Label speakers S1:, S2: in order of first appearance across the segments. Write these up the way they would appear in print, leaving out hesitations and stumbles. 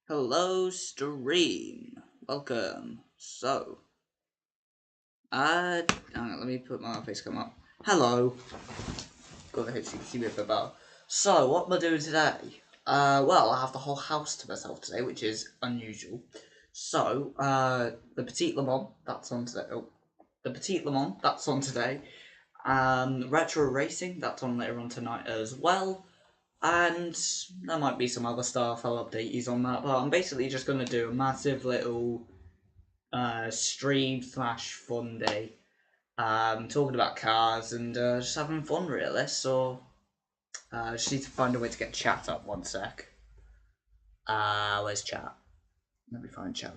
S1: Hello, stream. Welcome. Hang on, let me put my face cam up. Hello. Got the HTC bit about. So, what am I doing today? Well, I have the whole house to myself today, which is unusual. So, the Petite Le Mans, that's on today. Oh, the Petite Le Mans, that's on today. Retro Racing, that's on later on tonight as well. And there might be some other stuff, I'll update you on that, but I'm basically just going to do a massive little stream / fun day. Talking about cars and just having fun really, so I just need to find a way to get chat up one sec. Where's chat? Let me find chat.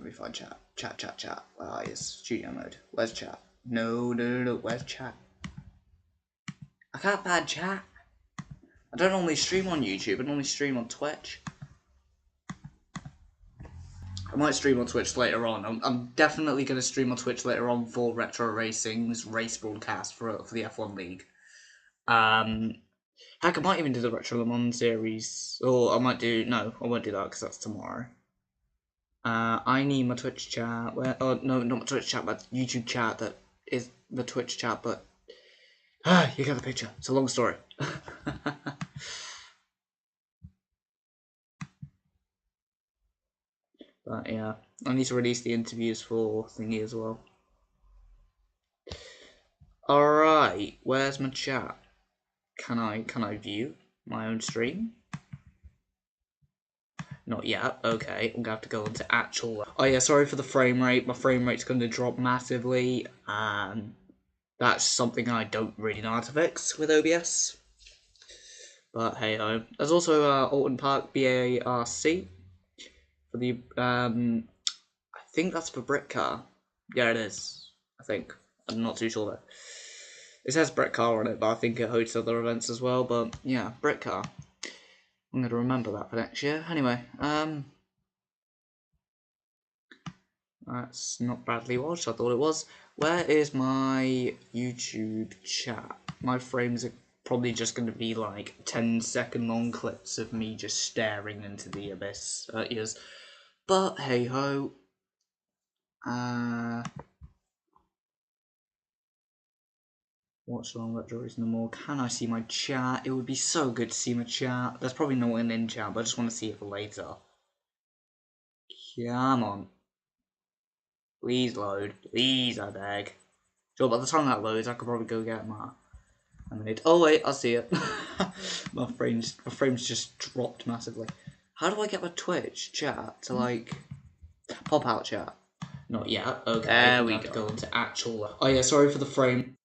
S1: Chat. Where are you? Studio mode. Where's chat? No, where's chat? I can't find chat. I don't normally stream on YouTube, I normally stream on Twitch. I might stream on Twitch later on. I'm definitely going to stream on Twitch later on for Retro Racing's race broadcast for the F1 League. Heck, I might even do the Retro Le Mans series. Or I might do... No, I won't do that because that's tomorrow. I need my Twitch chat. Oh, no, not my Twitch chat, but YouTube chat that is the Twitch chat, but... you get the picture. It's a long story. But yeah, I need to release the interviews for thingy as well. Alright, where's my chat? Can I view my own stream? Not yet. Okay, I'm gonna have to go into actual. Oh yeah, sorry for the frame rate. My frame rate's gonna drop massively, and that's something I don't really know how to fix with OBS. But hey ho. There's also Alton Park BARC for the I think that's for Brick Car. Yeah, it is. I think. I'm not too sure though. It says Brick Car on it, but I think it hosts other events as well. But yeah, Brick Car. I'm going to remember that for next year. Anyway, that's not badly watched, I thought it was. Where is my YouTube chat? My frames are probably just going to be like 10-second long clips of me just staring into the abyss at yours. But hey ho. Watch along Retro no more. Can I see my chat? It would be so good to see my chat. There's probably no one in chat, but I just want to see it for later. Come on. Please load. Please, I beg. So by the time that loads, I could probably go get my... Oh wait, I see it. my frames just dropped massively. How do I get my Twitch chat to like... Pop out chat? Not yet. Okay, there we go into actual... Oh yeah, sorry for the frame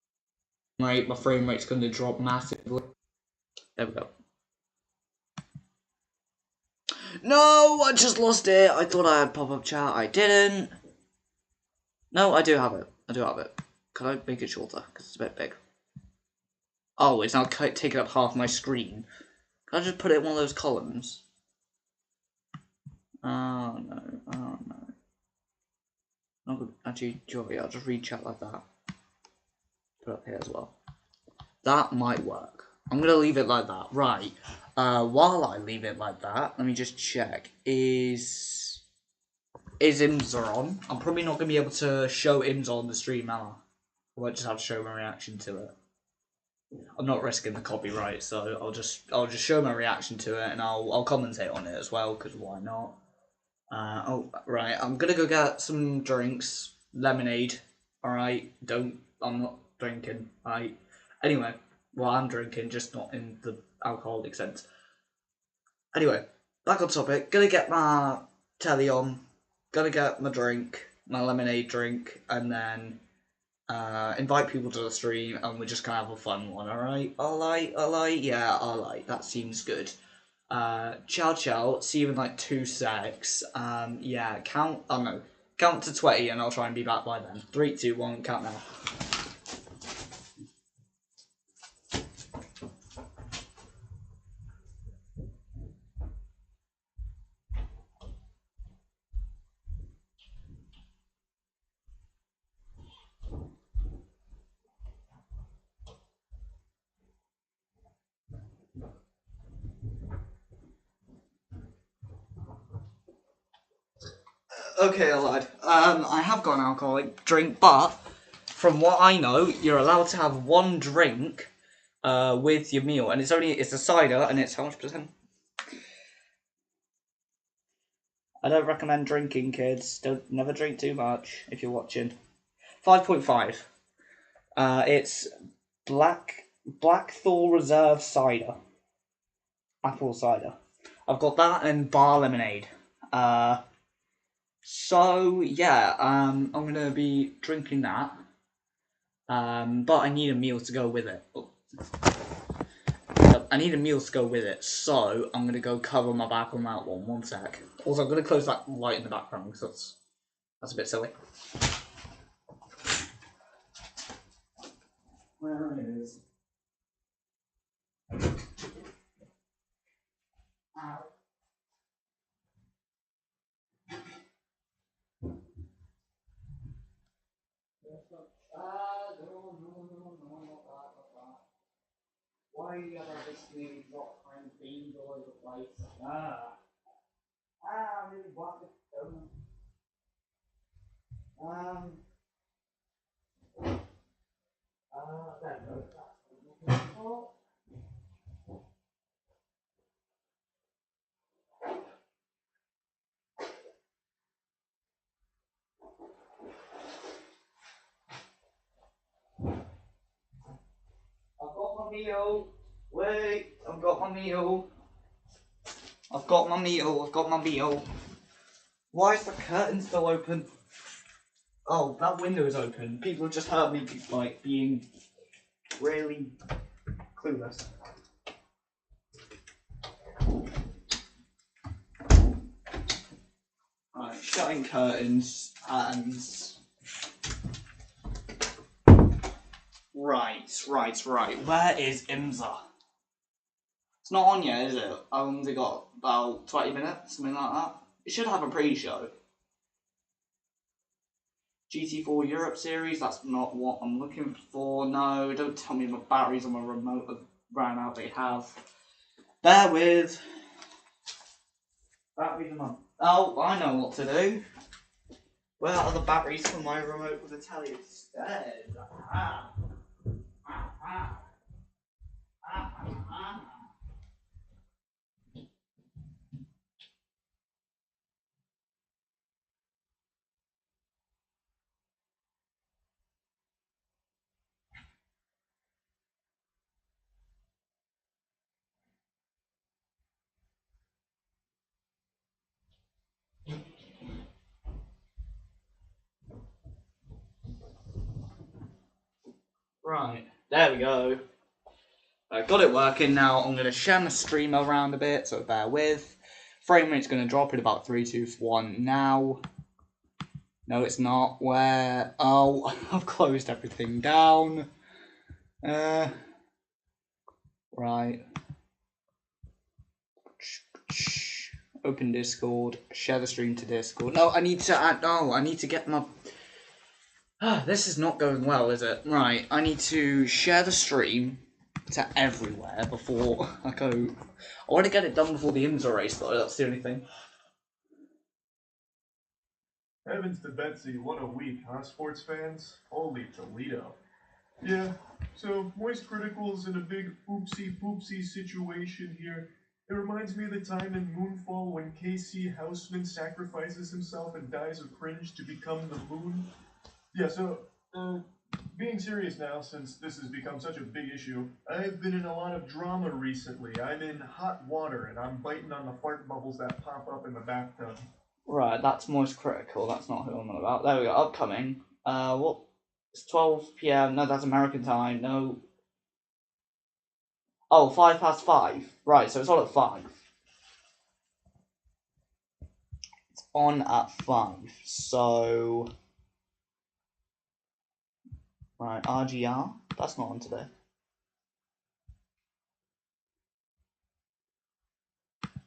S1: rate. My frame rate's going to drop massively. There we go. No, I just lost it. I thought I had pop-up chat. I didn't. No, I do have it. Could I make it shorter? Because it's a bit big. Oh, it's now taking up half my screen. Can I just put it in one of those columns? Oh no. Actually, Joey, I'll just read chat like that. Put it up here as well. That might work. I'm going to leave it like that. Right. While I leave it like that, let me just check. Is IMSA on? I'm probably not going to be able to show IMSA on the stream, am I? I might just have to show my reaction to it. I'm not risking the copyright, so I'll just show my reaction to it, and I'll commentate on it as well, because why not? Oh right, I'm gonna go get some drinks, lemonade. All right, I'm not drinking. Anyway, well I'm drinking, just not in the alcoholic sense. Anyway, back on topic. Gonna get my telly on. Gonna get my drink, my lemonade drink, and then invite people to the stream, and we're just gonna have a fun one. Alright, yeah, alright, that seems good. Ciao, see you in like 2 secs. Yeah, count to 20 and I'll try and be back by then. 3, 2, 1, count now. Okay, lad. I have got an alcoholic drink, but from what I know, you're allowed to have one drink with your meal, and it's a cider, and it's how much percent? I don't recommend drinking, kids. Never drink too much if you're watching. 5.5. It's Blackthorn Reserve cider, apple cider. I've got that and bar lemonade. So yeah, I'm gonna be drinking that. But I need a meal to go with it. I need a meal to go with it, so I'm gonna go cover my back on that one. One sec. Also, I'm gonna close that light in the background because that's a bit silly. Where is? Why are you ever listening? What kind of beans all over the place? I'm really black. There we go. I've got my meal. Wait, I've got my meal. I've got my meal. I've got my meal. Why is the curtain still open? Oh, that window is open. People just heard me like being really clueless. Right, shutting curtains and right. Where is IMSA? It's not on yet, is it? I've only got about 20 minutes, something like that. It should have a pre-show. GT4 Europe Series, that's not what I'm looking for. No, don't tell me my batteries on my remote have ran out. They have. Bear with. Batteries on my... Oh, I know what to do. Where are the batteries for my remote with the telly instead? Right, there we go. I got it working now. I'm going to share my stream around a bit, so bear with. Frame rate's going to drop in about 3, 2, 1 now. No, it's not. Where? Oh, I've closed everything down. Right. Open Discord. Share the stream to Discord. No, I need to add. No, I need to get my. This is not going well, is it? Right. I need to share the stream to everywhere before I go. I want to get it done before the IMSA race, though. That's the only thing.
S2: Heavens to Betsy, what a week, huh, sports fans? Holy Toledo. Yeah, so Moist Critical's in a big oopsie-poopsie situation here. It reminds me of the time in Moonfall when Casey Houseman sacrifices himself and dies of cringe to become the moon. Yeah, so, being serious now, since this has become such a big issue, I've been in a lot of drama recently. I'm in hot water, and I'm biting on the fart bubbles that pop up in the bathtub.
S1: Right, that's Moist Critical. That's not who I'm on about. There we go. Upcoming. What? It's 12 p.m. No, that's American time. No. Oh, 5:05. Right, so it's on at 5. It's on at 5. So. Right, RGR. That's not on today.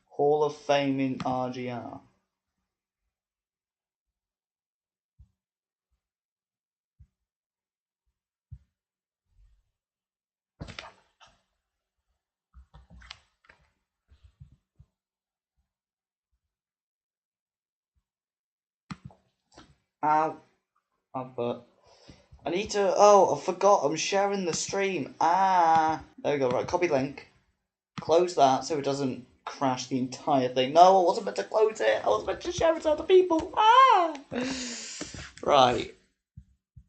S1: Hall of Fame in RGR. Ow. Advert. I need to. Oh, I forgot. I'm sharing the stream. Ah. There we go. Right. Copy link. Close that so it doesn't crash the entire thing. No, I wasn't meant to close it. I was meant to share it to other people. Ah. Right.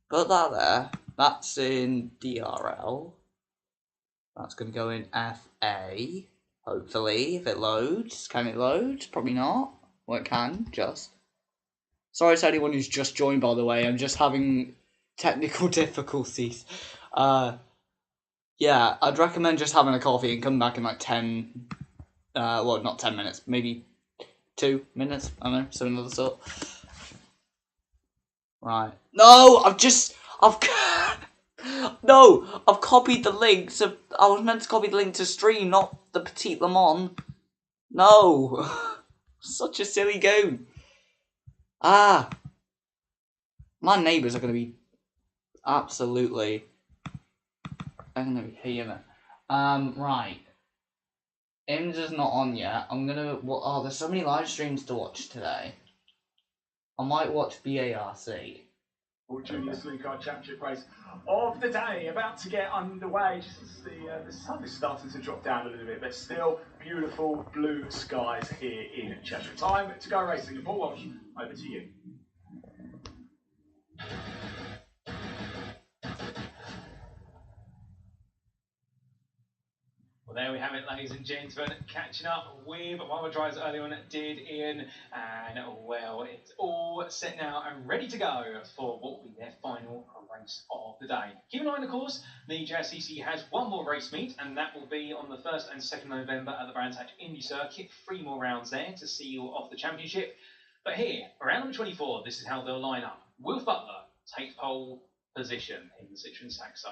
S1: Put that there. That's in DRL. That's going to go in FA. Hopefully, if it loads. Can it load? Probably not. Well, it can, just. Sorry to anyone who's just joined, by the way. I'm just having technical difficulties. Yeah, I'd recommend just having a coffee and come back in like 10... well, not 10 minutes. Maybe 2 minutes. I don't know, something of the sort. Right. No, I've... No, I've copied the link to... I was meant to copy the link to stream, not the Petite Le Mans. No. Such a silly goon. Ah. My neighbours are going to be absolutely... They're going to be hearing it. Right. IMSA's not on yet. I'm going to... Oh, there's so many live streams to watch today. I might watch BARC.
S3: Junior Slew Car Championship race of the day about to get underway. Just as the sun is starting to drop down a little bit, but still beautiful blue skies here in Cheshire. Time to go racing. And Paul Walsh, over to you. Well, there we have it, ladies and gentlemen, catching up with one of the drivers earlier on did Ian, and well, it's all set now and ready to go for what will be their final race of the day. Keep in mind, of course, the JSCC has one more race meet, and that will be on the 1st and 2nd November at the Brands Hatch Indy Circuit. 3 more rounds there to seal off the championship. But here, around number 24, this is how they'll line up. Wilf Butler takes pole position in the Citroen Saxo,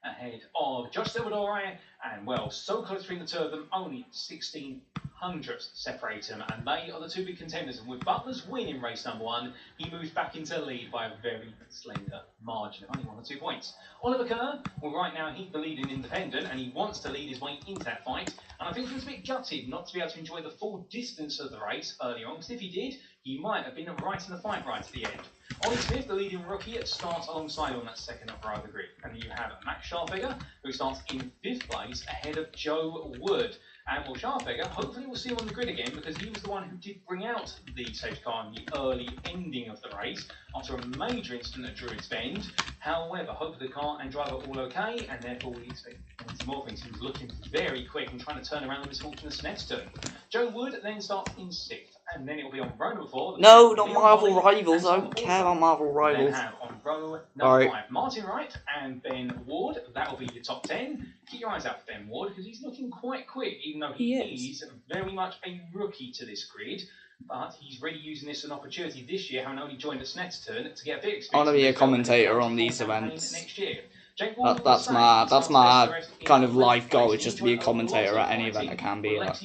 S3: ahead of Josh Salvadore, and well, so close between the two of them, only 16 hundredths separate them, and they are the two big contenders. And with Butler's win in race number 1, he moves back into the lead by a very slender margin of only 1 or 2 points. Oliver Kerr, well, right now he's the leading independent, and he wants to lead his way into that fight. And I think he was a bit gutted not to be able to enjoy the full distance of the race earlier on, because if he did, he might have been right in the fight right at the end. Ollie Smith, the leading rookie, starts alongside on that second row of the grid. And you have Max Scharfegger, who starts in 5th place ahead of Joe Wood. And well, Scharfegger, hopefully we'll see him on the grid again, because he was the one who did bring out the safety car in the early ending of the race after a major incident at Druids Bend. However, hopefully the car and driver are all okay, and therefore we expect plenty more things. He was looking very quick and trying to turn around the misfortune of Snetterton. Joe Wood then starts in 6th. And then it'll be on row number 4.
S1: No, not Marvel Rivals. I don't care about Marvel Rivals.
S3: Then have on row number 5 Martin Wright and Ben Ward. That'll be your top 10. Keep your eyes out for Ben Ward, because he's looking quite quick, even though he is very much a rookie to this grid. But he's really using this as an opportunity this year, having only joined at Snetterton, to get a bit of experience.
S1: I want to be a commentator on these events.
S3: Next year.
S1: That's my kind of life goal, is just to be a commentator at any event I can be at.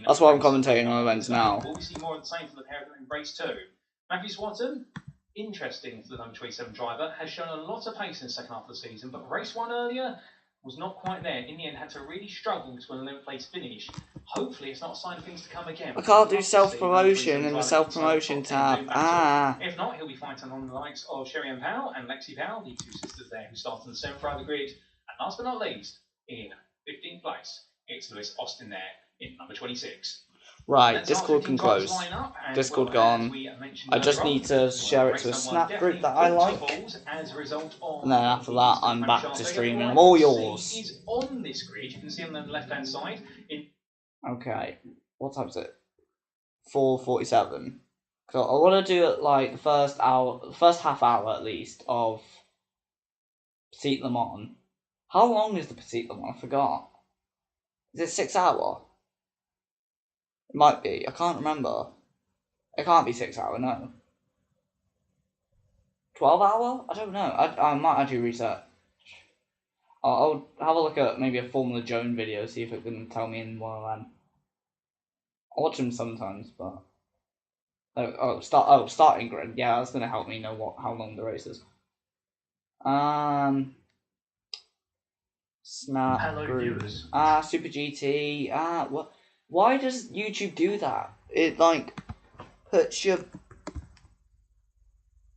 S1: That's why I'm commentating on events now.
S3: Will we see more of the same for the pair of them in race 2? Matthew Swatton, interesting for the number 27 driver, has shown a lot of pace in the second half of the season, but race 1 earlier was not quite there. In the end, had to really struggle to an 11th place finish. Hopefully, it's not a sign of things to come again.
S1: I can't do self-promotion in the self-promotion tab.
S3: If not, he'll be fighting along the likes of Sherry Ann Powell and Lexi Powell, the 2 sisters there who start on the 7th row of the grid. And last but not least, in 15th place, it's Lewis Austin there in number 26.
S1: Right, Discord can close. Discord gone. I just need to share it to a Snap group that I like. And then after that, I'm back to streaming. I'm all yours.
S3: On this grid, you can see on the left-hand side.
S1: Okay, what time is it? 4:47. So I want to do it like the first half hour at least of Petite Le Mans. How long is the Petite Le Mans? I forgot. Is it 6 hour? It might be. I can't remember. It can't be 6 hour, no. 12 hour? I don't know. I might actually research. I'll have a look at maybe a Formula Joan video, see if it can tell me in one of them. I watch them sometimes, but... starting grid. Yeah, that's going to help me know how long the race is. Snap
S3: Hello,
S1: group.
S3: viewers.
S1: Super GT. What? Why does YouTube do that? It, like, puts your...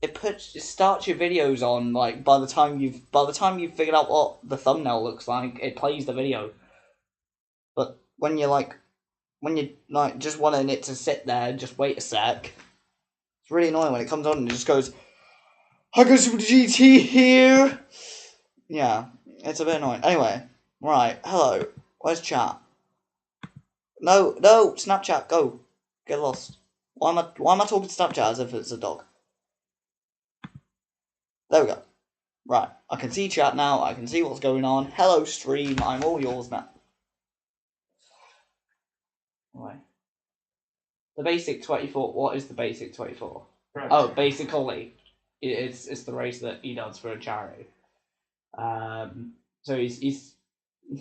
S1: it starts your videos on like by the time you've figured out what the thumbnail looks like, it plays the video. But when you just wanting it to sit there and just wait a sec, it's really annoying when it comes on and it just goes, "Hi guys, Super GT here." Yeah, it's a bit annoying. Anyway, right, hello. Where's chat? No, Snapchat, go. Get lost. Why am I talking to Snapchat as if it's a dog? There we go. Right, I can see chat now, I can see what's going on. Hello stream, I'm all yours now. Anyway. The basic 24, what is the basic 24? Right. Oh, basically, it's the race that he does for a charity. So he's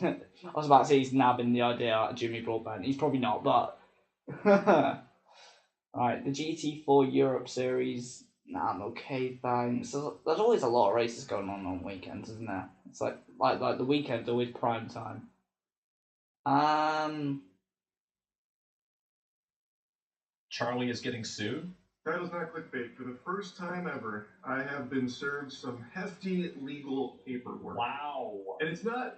S1: I was about to say he's nabbing the idea out of Jimmy Broadbent. He's probably not, but alright, the GT4 Europe Series. Nah, I'm okay, thanks. There's always a lot of races going on weekends, isn't there? It's like the weekend's always prime time.
S4: Charlie is getting sued?
S2: That is not clickbait. For the first time ever, I have been served some hefty legal paperwork.
S4: Wow.
S2: And it's not...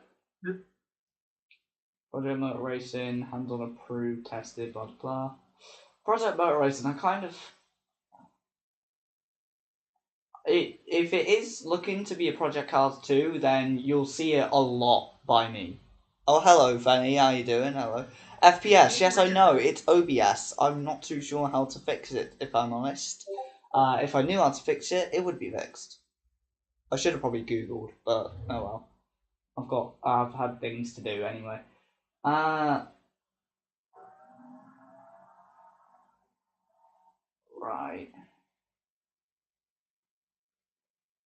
S1: Project Motor Racing, hands-on approved, tested, blah, blah. Project Motor Racing, I kind of... If it is looking to be a Project Cars 2, then you'll see it a lot by me. Oh, hello, Fanny. How you doing? Hello. FPS, yes, I know. It's OBS. I'm not too sure how to fix it, if I'm honest. If I knew how to fix it, it would be fixed. I should have probably Googled, but oh well. I've had things to do anyway. Right.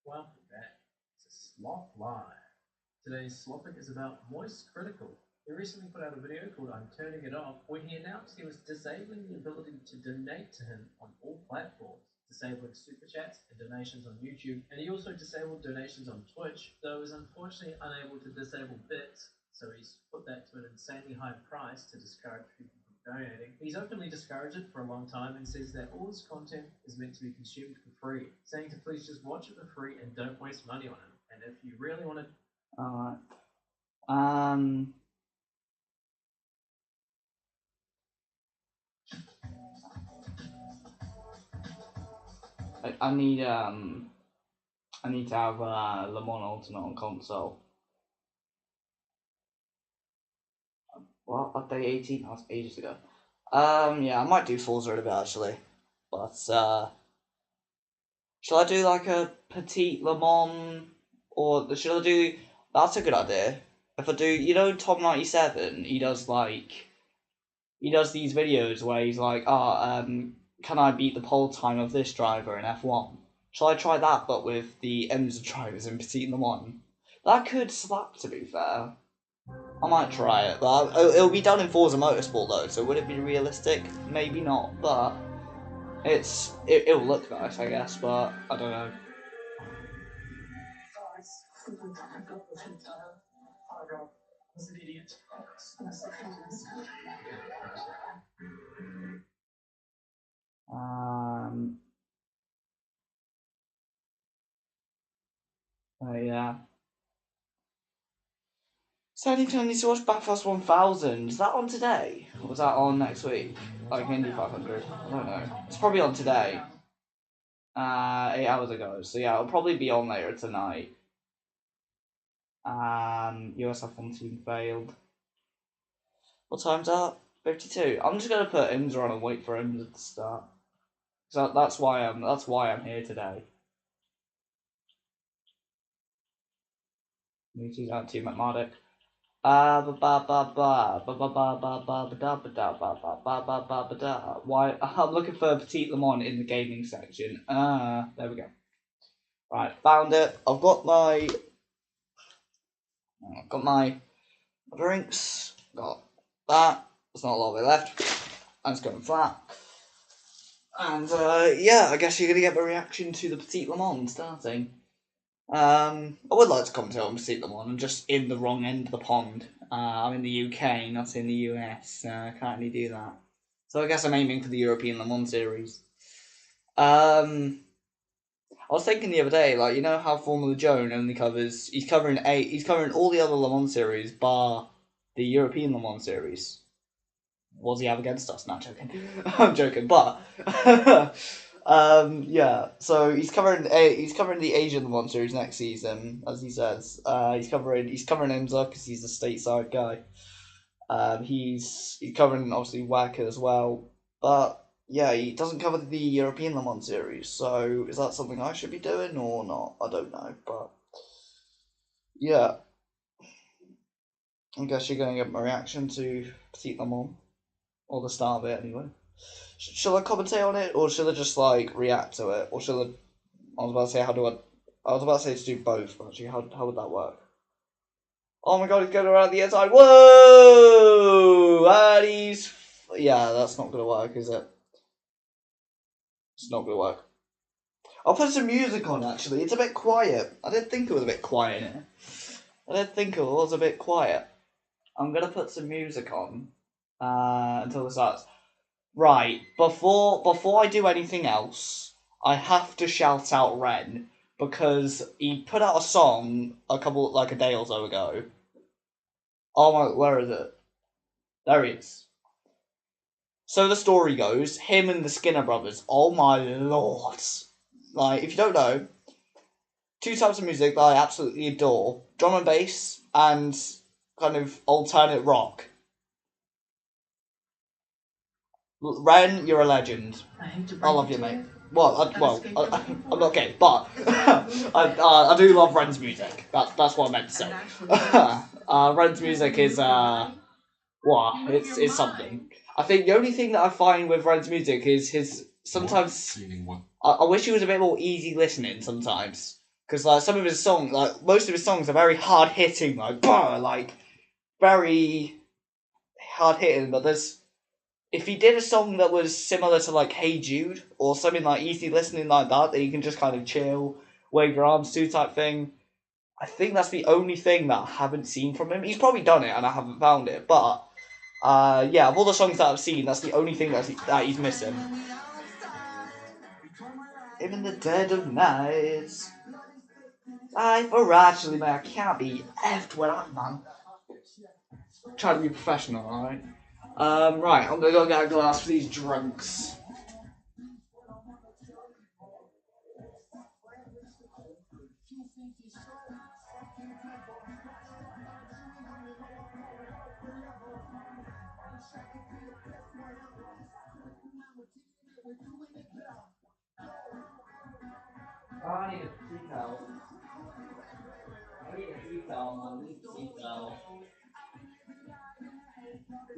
S4: Welcome back to Sloth Live. Today's Slothic is about Moist Critical. He recently put out a video called I'm Turning It Off, where he announced he was disabling the ability to donate to him on all platforms, disabling super chats and donations on YouTube, and he also disabled donations on Twitch, though was unfortunately unable to disable bits, so he's put that to an insanely high price to discourage people from donating. He's openly discouraged it for a long time and says that all his content is meant to be consumed for free, saying to please just watch it for free and don't waste money on it. And if you really want to...
S1: Alright. I need to have Le Mans Ultimate on console. What? Update 18? That was ages ago. Yeah, I might do Forza in a bit actually. But shall I do like a Petite Le Mans? Or should I do... That's a good idea. If I do, you know Tom97, he does these videos where he's like, can I beat the pole time of this driver in F1? Shall I try that, but with the IMSA drivers in Petite Le Mans? That could slap, to be fair. I might try it, but it'll be done in Forza Motorsport though, so would it be realistic? Maybe not, but it'll look nice, I guess, but I don't know. Yeah. Sadly, I need to watch Backfast 1000. Is that on today? Or was that on next week? Like Indy 500? I don't know. It's probably on today. 8 hours ago. So yeah, it'll probably be on later tonight. USF 1 team failed. What time's that? 52. I'm just gonna put IMSA on and wait for IMSA to start. So that's why I'm here today. Me too, not too McMardick. Why I'm looking for Petite Le Mans in the gaming section. There we go. Right, found it. I've got my drinks. Got that. There's not a lot of it left. I'm just going flat. And yeah, I guess you're gonna get my reaction to the Petite Le Mans starting. I would like to commentate on Petite Le Mans. I'm just in the wrong end of the pond. I'm in the UK, not in the US. I can't really do that. So I guess I'm aiming for the European Le Mans series. I was thinking the other day, like, you know how Formula Joan only covers, he's covering all the other Le Mans series bar the European Le Mans series. What does he have against us? Not joking. I'm joking, but yeah. So he's covering the Asian Le Mans series next season, as he says. He's covering IMSA because he's a stateside guy. He's covering obviously WACA as well, but yeah, he doesn't cover the European Le Mans series. So is that something I should be doing or not? I don't know, but yeah, I guess you're gonna get my reaction to Petit Le Mans, or the start of it anyway. Shall I commentate on it, or should I just like react to it, or should I? I was about to say I was about to say to do both, but actually, how would that work? Oh my god, he's going around the inside. Whoa! And he's... Yeah, that's not going to work, is it? It's not going to work. I'll put some music on, actually. It's a bit quiet. I didn't think it was a bit quiet in here. I didn't think it was a bit quiet. I'm going to put some music on until it starts. Right, before I do anything else, I have to shout out Ren, because he put out a song a day or so ago. Oh my, where is it? There he is. So the story goes, him and the Skinner brothers, oh my lord. Like, if you don't know, two types of music that I absolutely adore. Drum and bass, and kind of alternate rock. Ren, you're a legend. I love you, mate. I'm not gay, but I do love Ren's music. That's what I meant to say. Ren's music is it's something. I think the only thing that I find with Ren's music is his sometimes. I wish he was a bit more easy listening sometimes, because like some of his songs, like most of his songs are very hard hitting, like very hard hitting. But if he did a song that was similar to like Hey Jude or something like easy listening like that you can just kind of chill, wave your arms to type thing. I think that's the only thing that I haven't seen from him. He's probably done it and I haven't found it, but yeah, of all the songs that I've seen, that's the only thing that he's missing. In the dead of night. Actually, man, I can't be effed with that, man. Try to be professional, alright? Right, I'm gonna go get a glass for these drunks. I need a tea towel.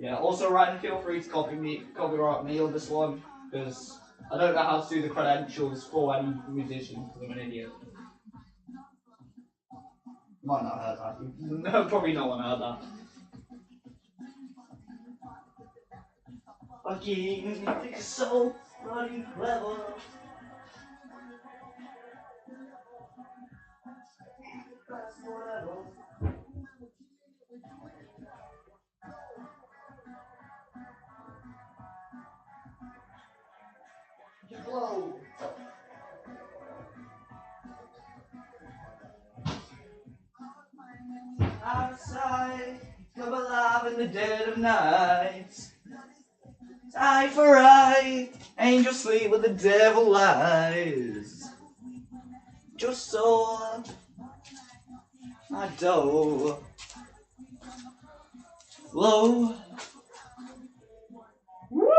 S1: Yeah, also, Ryan, feel free to copyright me on this one, because I don't know how to do the credentials for any musician, because I'm an idiot. Might not have heard that. No, probably no one heard that. Fucking, you think you're so bloody clever. Whoa. Outside, come alive in the dead of night. Eye for eye, angels sleep with the devil lies. Just so I do. Low. Whoop.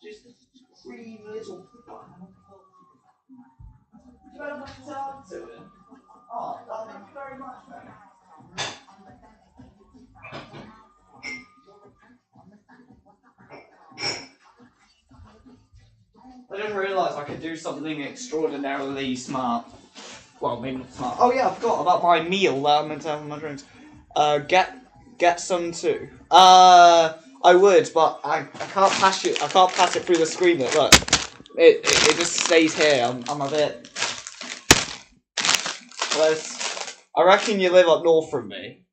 S1: Just a pretty little bum. You better not talk to him. Oh, thank you very much, man. I just realised I could do something extraordinarily smart. Well, maybe not smart. Oh yeah, I forgot about my meal that I meant to have in my drinks. Get some too. I would, but I can't pass you. I can't pass it through the screen. Look, it just stays here. I'm a bit. I reckon you live up north from me.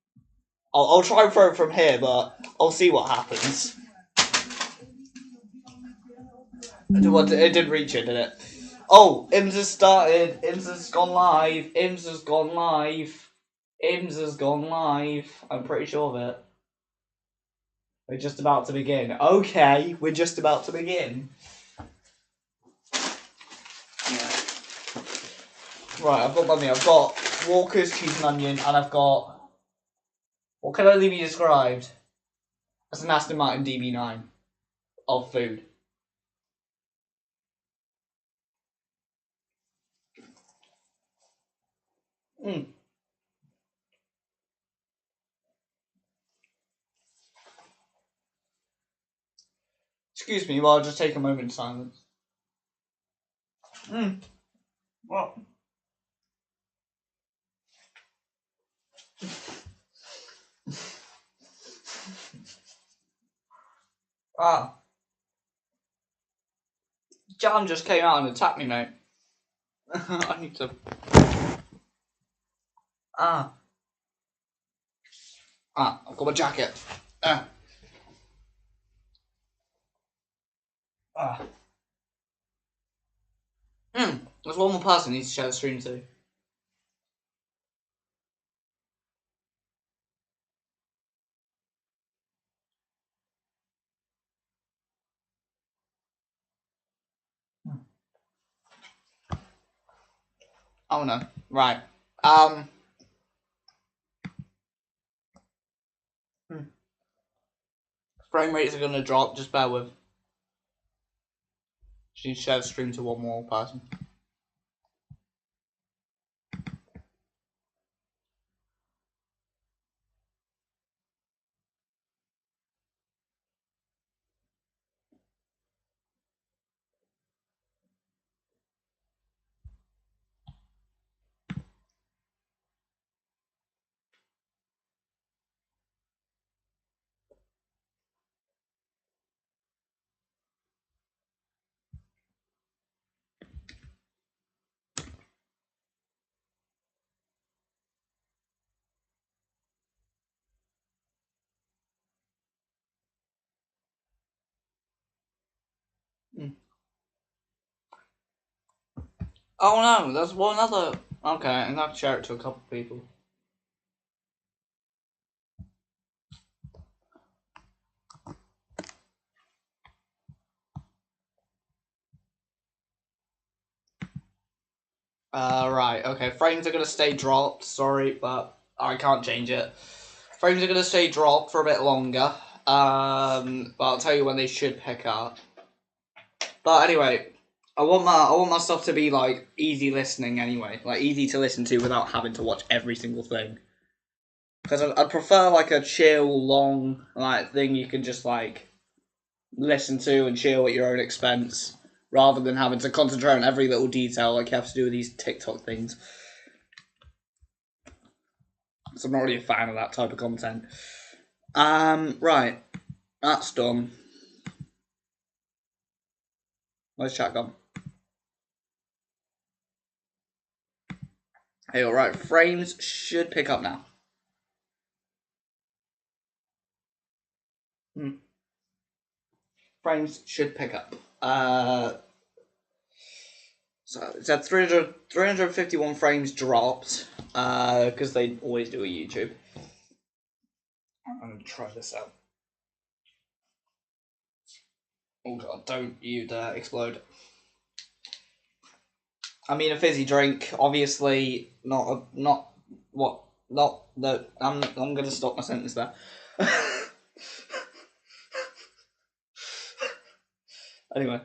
S1: I'll try and throw it from here, but I'll see what happens. It did reach it, did it? Oh, IMSA started. IMSA's gone live. IMSA's gone live. IMSA's gone live. I'm pretty sure of it. We're just about to begin. Okay, we're just about to begin. Yeah. Right, I've got my meal. I've got Walker's cheese and onion, and I've got... What can only be described as an Aston Martin DB9 of food. Excuse me while I just take a moment of silence. What? Ah. Jam just came out and attacked me, mate. I need to... I've got my jacket. There's one more person I need to share the stream to. Oh no. Right. Frame rates are gonna drop, just bear with. Just need to share the stream to one more person. Oh no, there's one other. Okay, I'm gonna have to share it to a couple of people. Right, okay, frames are gonna stay dropped, sorry, but I can't change it. Frames are gonna stay dropped for a bit longer, but I'll tell you when they should pick up. But anyway, I want my stuff to be like easy listening anyway, like easy to listen to without having to watch every single thing. Because I'd prefer like a chill, long like thing you can just like listen to and chill at your own expense, rather than having to concentrate on every little detail like you have to do with these TikTok things. So I'm not really a fan of that type of content. Right, that's done. Where's chat gone? Hey, alright, frames should pick up now. Frames should pick up. So it's at 351 frames dropped, because they always do a YouTube. I'm gonna try this out. Oh god, don't you dare explode. I mean a fizzy drink, obviously I'm gonna stop my sentence there. Anyway.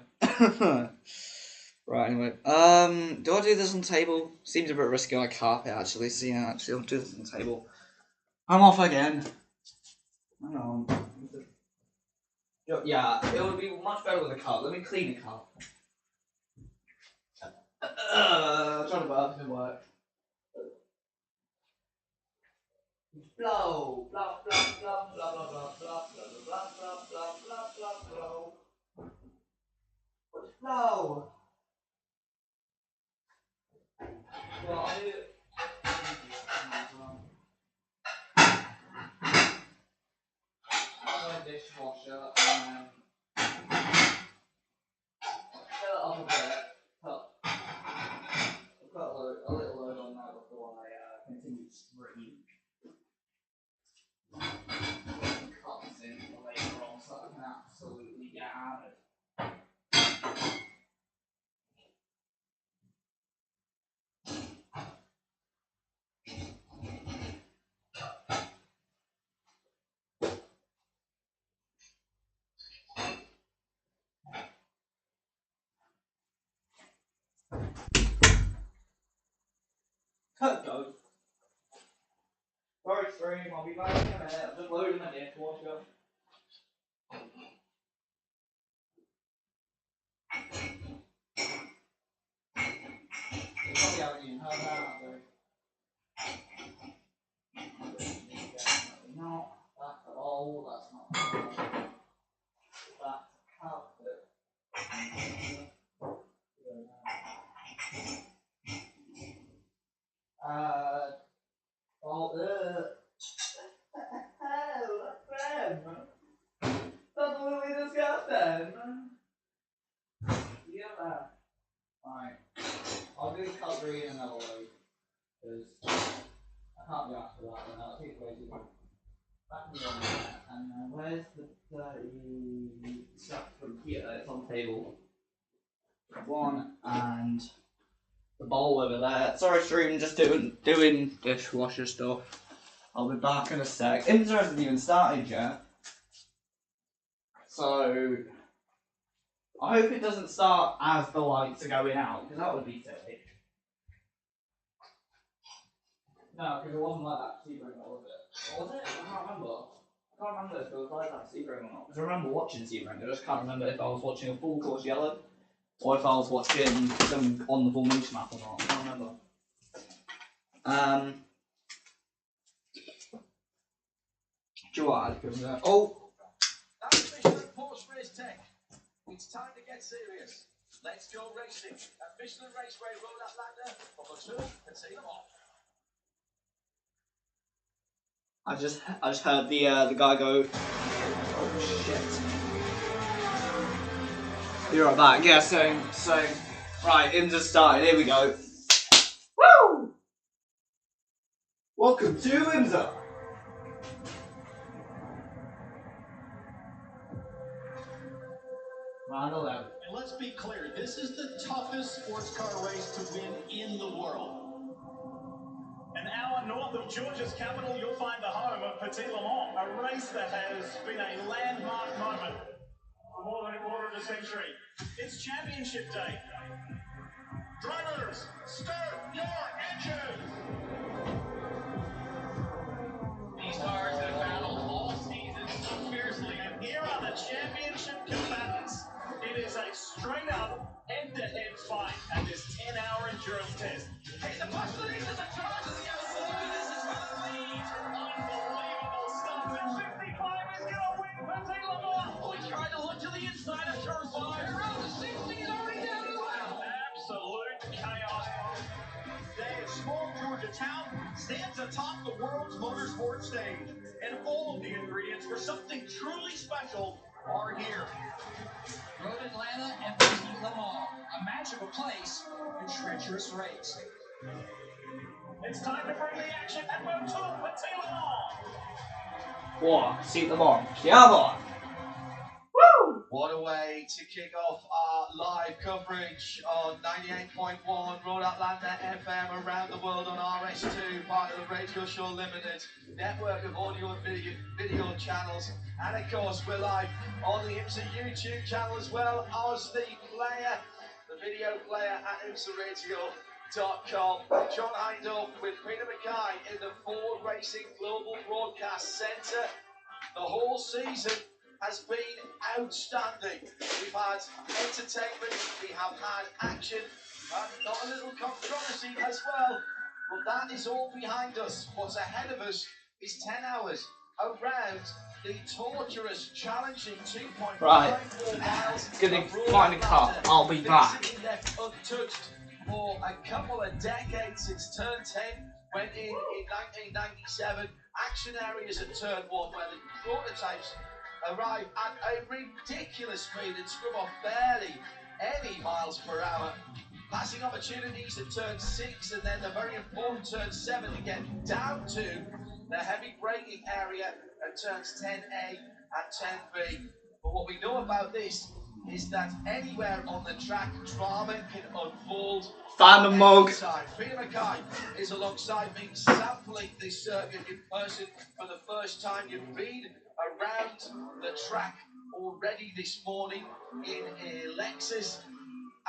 S1: Right, anyway. Do I do this on the table? Seems a bit risky on a carpet actually, so yeah, actually I'll do this on the table. I'm off again. Hang on. Yeah, it would be much better with a cup. Let me clean the cup. Trying to burp, it didn't work. Blow, blah blah blah blah blah blah blah blah blah blah blah blah blow. Blow. Well, I'll do it. Dishwasher and stream. I'll be back in a minute. I'm just loading my dishwasher. You probably haven't even heard that, but... No, that's at all. That's not. That's carpet. That's really disgusting. Yeah. Alright. I'll do cutlery in another way. Because I can't be asked for that one. That'll take way too long. Back in the one there. And where's the dirty stuff from here? It's on the table. One and the bowl over there. Sorry, stream, just doing dishwasher stuff. I'll be back in a sec. IMSA hasn't even started yet. So I hope it doesn't start as the lights are going out, because that would be silly. No, because it wasn't like that Sebring, was it? Or was it? I can't remember. I can't remember if it was like that Sebring or not. Because I remember watching Sebring, I just can't remember if I was watching a full course yellow, or if I was watching them on the formation map or not. I can't remember. Do you want to add? Oh!
S5: That's Michelin post-race tech. It's time to get serious. Let's go racing at Michelin Raceway Road Atlanta for the 2 and see them off.
S1: I just heard the guy go, oh shit. Be right back. Yeah, so right, IMSA started, here we go. Woo! Welcome to IMSA. Round 11.
S5: And let's be clear, this is the toughest sports car race to win in the world. An hour north of Georgia's capital, you'll find the home of Petit Le Mans, a race that has been a landmark moment for more than a quarter of a century. It's championship day. Drivers, start your engines! These cars have battled all seasons so fiercely, and here are the championship combatants. It is a straight-up, head-to-head fight at this 10-hour endurance test. Hey, the possibilities of the charge of the outside. This is for the lead. Unbelievable stuff. And 55 is going to win Petit Le Mans. Oh, he tried to look to the inside of turn 5. Around the 60 is already down as well. Absolute chaos. Today, a small Georgia town stands atop the world's motorsport stage, and all of the ingredients for something truly special are here. Road Atlanta and Petit Le Mans, a magical place and treacherous race. It's time to bring the action at Moto Petit Le Mans.
S1: What? See them on. Come on. Woo!
S5: What a way to kick off our live coverage on 98.1 Road Atlanta FM around the world on RS2, part of the Radio Show Limited network of audio and video channels. And of course, we're live on the IMSA YouTube channel as well as the player, the video player at IMSARadio.com. John Hindle with Peter Mackay in the Ford Racing Global Broadcast Centre. The whole season has been outstanding. We've had entertainment, we have had action, and not a little controversy as well. But that is all behind us. What's ahead of us is 10 hours around the torturous, challenging 2.54 miles.
S1: Gonna find a car. I'll be back.
S5: Untouched for a couple of decades since turn 10 went in 1997. Action areas at turn 1 where the prototypes arrive at a ridiculous speed and scrub off barely any miles per hour. Passing opportunities at turn 6 and then the very important turn 7 to get down to the heavy braking area at turns 10A and 10B. But what we know about this is that anywhere on the track, drama can unfold.
S1: Find the mug.
S5: Peter Mackay is alongside me, sampling this circuit in person for the first time. You've been around the track already this morning in a Lexus,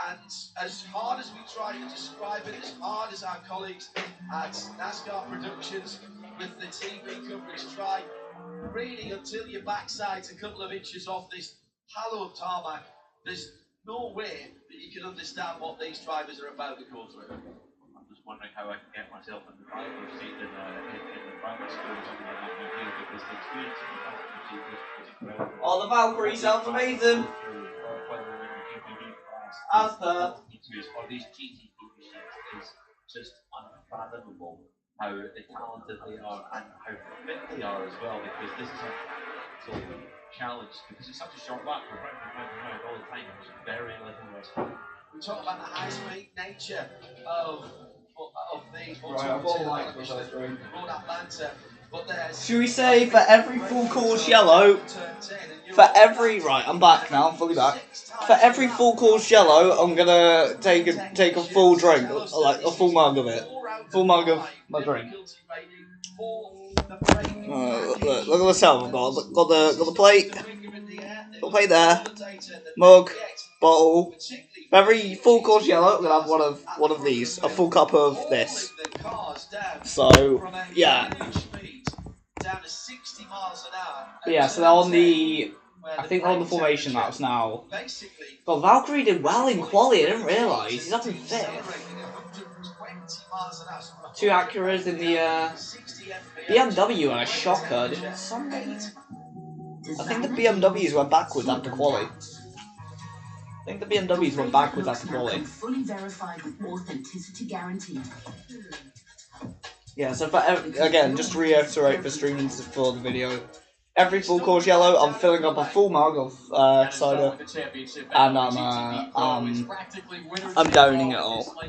S5: and as hard as we try to describe it, as hard as our colleagues at NASCAR Productions with the TV coverage. Try really until your backside's a couple of inches off this hallowed tarmac. There's no way that you can understand what these drivers are about to go through.
S6: I'm just wondering how I can get myself in the driver's seat in the driver's school or something like that here, because the experience in the driver's seat was incredible.
S1: Oh, the Valkyrie sounds amazing. As per.
S6: Or these GTP machines is just unfathomable how talented they are and how fit they are as well, because this is a mental challenge, because it's such a short lap, we're round all the time, there's very little rest.
S5: We talk about the high-speed nature of the Road Atlanta, but there's...
S1: Should we say for every full course yellow, right, I'm back now, I'm fully back. For every full course yellow, I'm gonna take a full drink, like a full mug of it. Full mug of my drink. Look at myself, I've got the plate. Got the plate there. Mug, bottle. For every full course yellow, I'm gonna have one of these. A full cup of this. So, yeah. But yeah, so they're on the... I think they're on the formation laps now. But Valkyrie did well in quali, I didn't realise. He's up in 5th. 2 Acuras in the BMW and a shocker. Did somebody... I think the BMWs went backwards after quali.
S7: Fully verified with authenticity guaranteed.
S1: Yeah, so for, again, just to reiterate for streaming for the video, every full course yellow, I'm filling up a full mug of cider, and I'm downing it all. I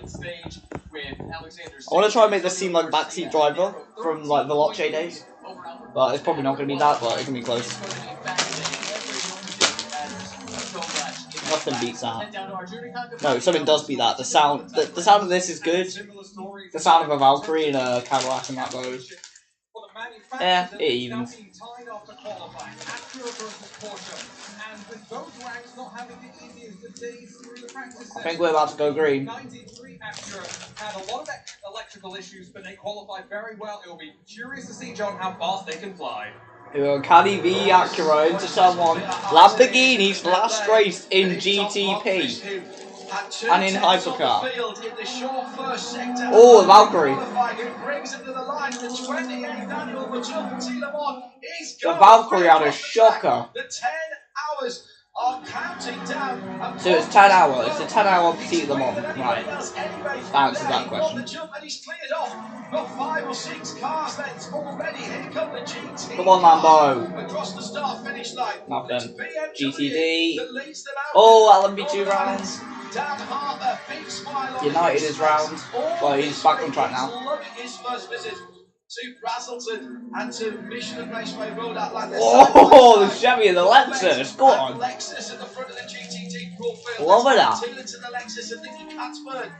S1: want to try and make this seem like backseat driver from like the Loche days, but it's probably not going to be that, but it can be close. Nothing beats that. No, something does beat that. The sound of this is good. The sound of a Valkyrie and a Cadillac and that goes. Yeah, it evens. I think we're about to go green.
S8: 93 Acura had a lot of electrical issues, but they qualified very well. It will be curious to see, John, how fast they can fly.
S1: Caddy v Acura into someone. Lamborghinis last race in GTP and in Hypercar. Oh, Valkyrie. The Valkyrie had a shocker. So it's 10 hours. It's a 10-hour seat Le Mans, right? That answers that question. Come on, Lambo. Nothing. GTD. Oh, LMP2 rounds. United is round. Well, he's back on track now.
S5: To Brazelton and to Michelin Raceway Road Atlanta.
S1: Oh, the Chevy and the Lexus. Go on.
S5: Lexus at the front of the GTD profile.
S1: Love that.
S5: Taylor to the Lexus and Nicky Katzberg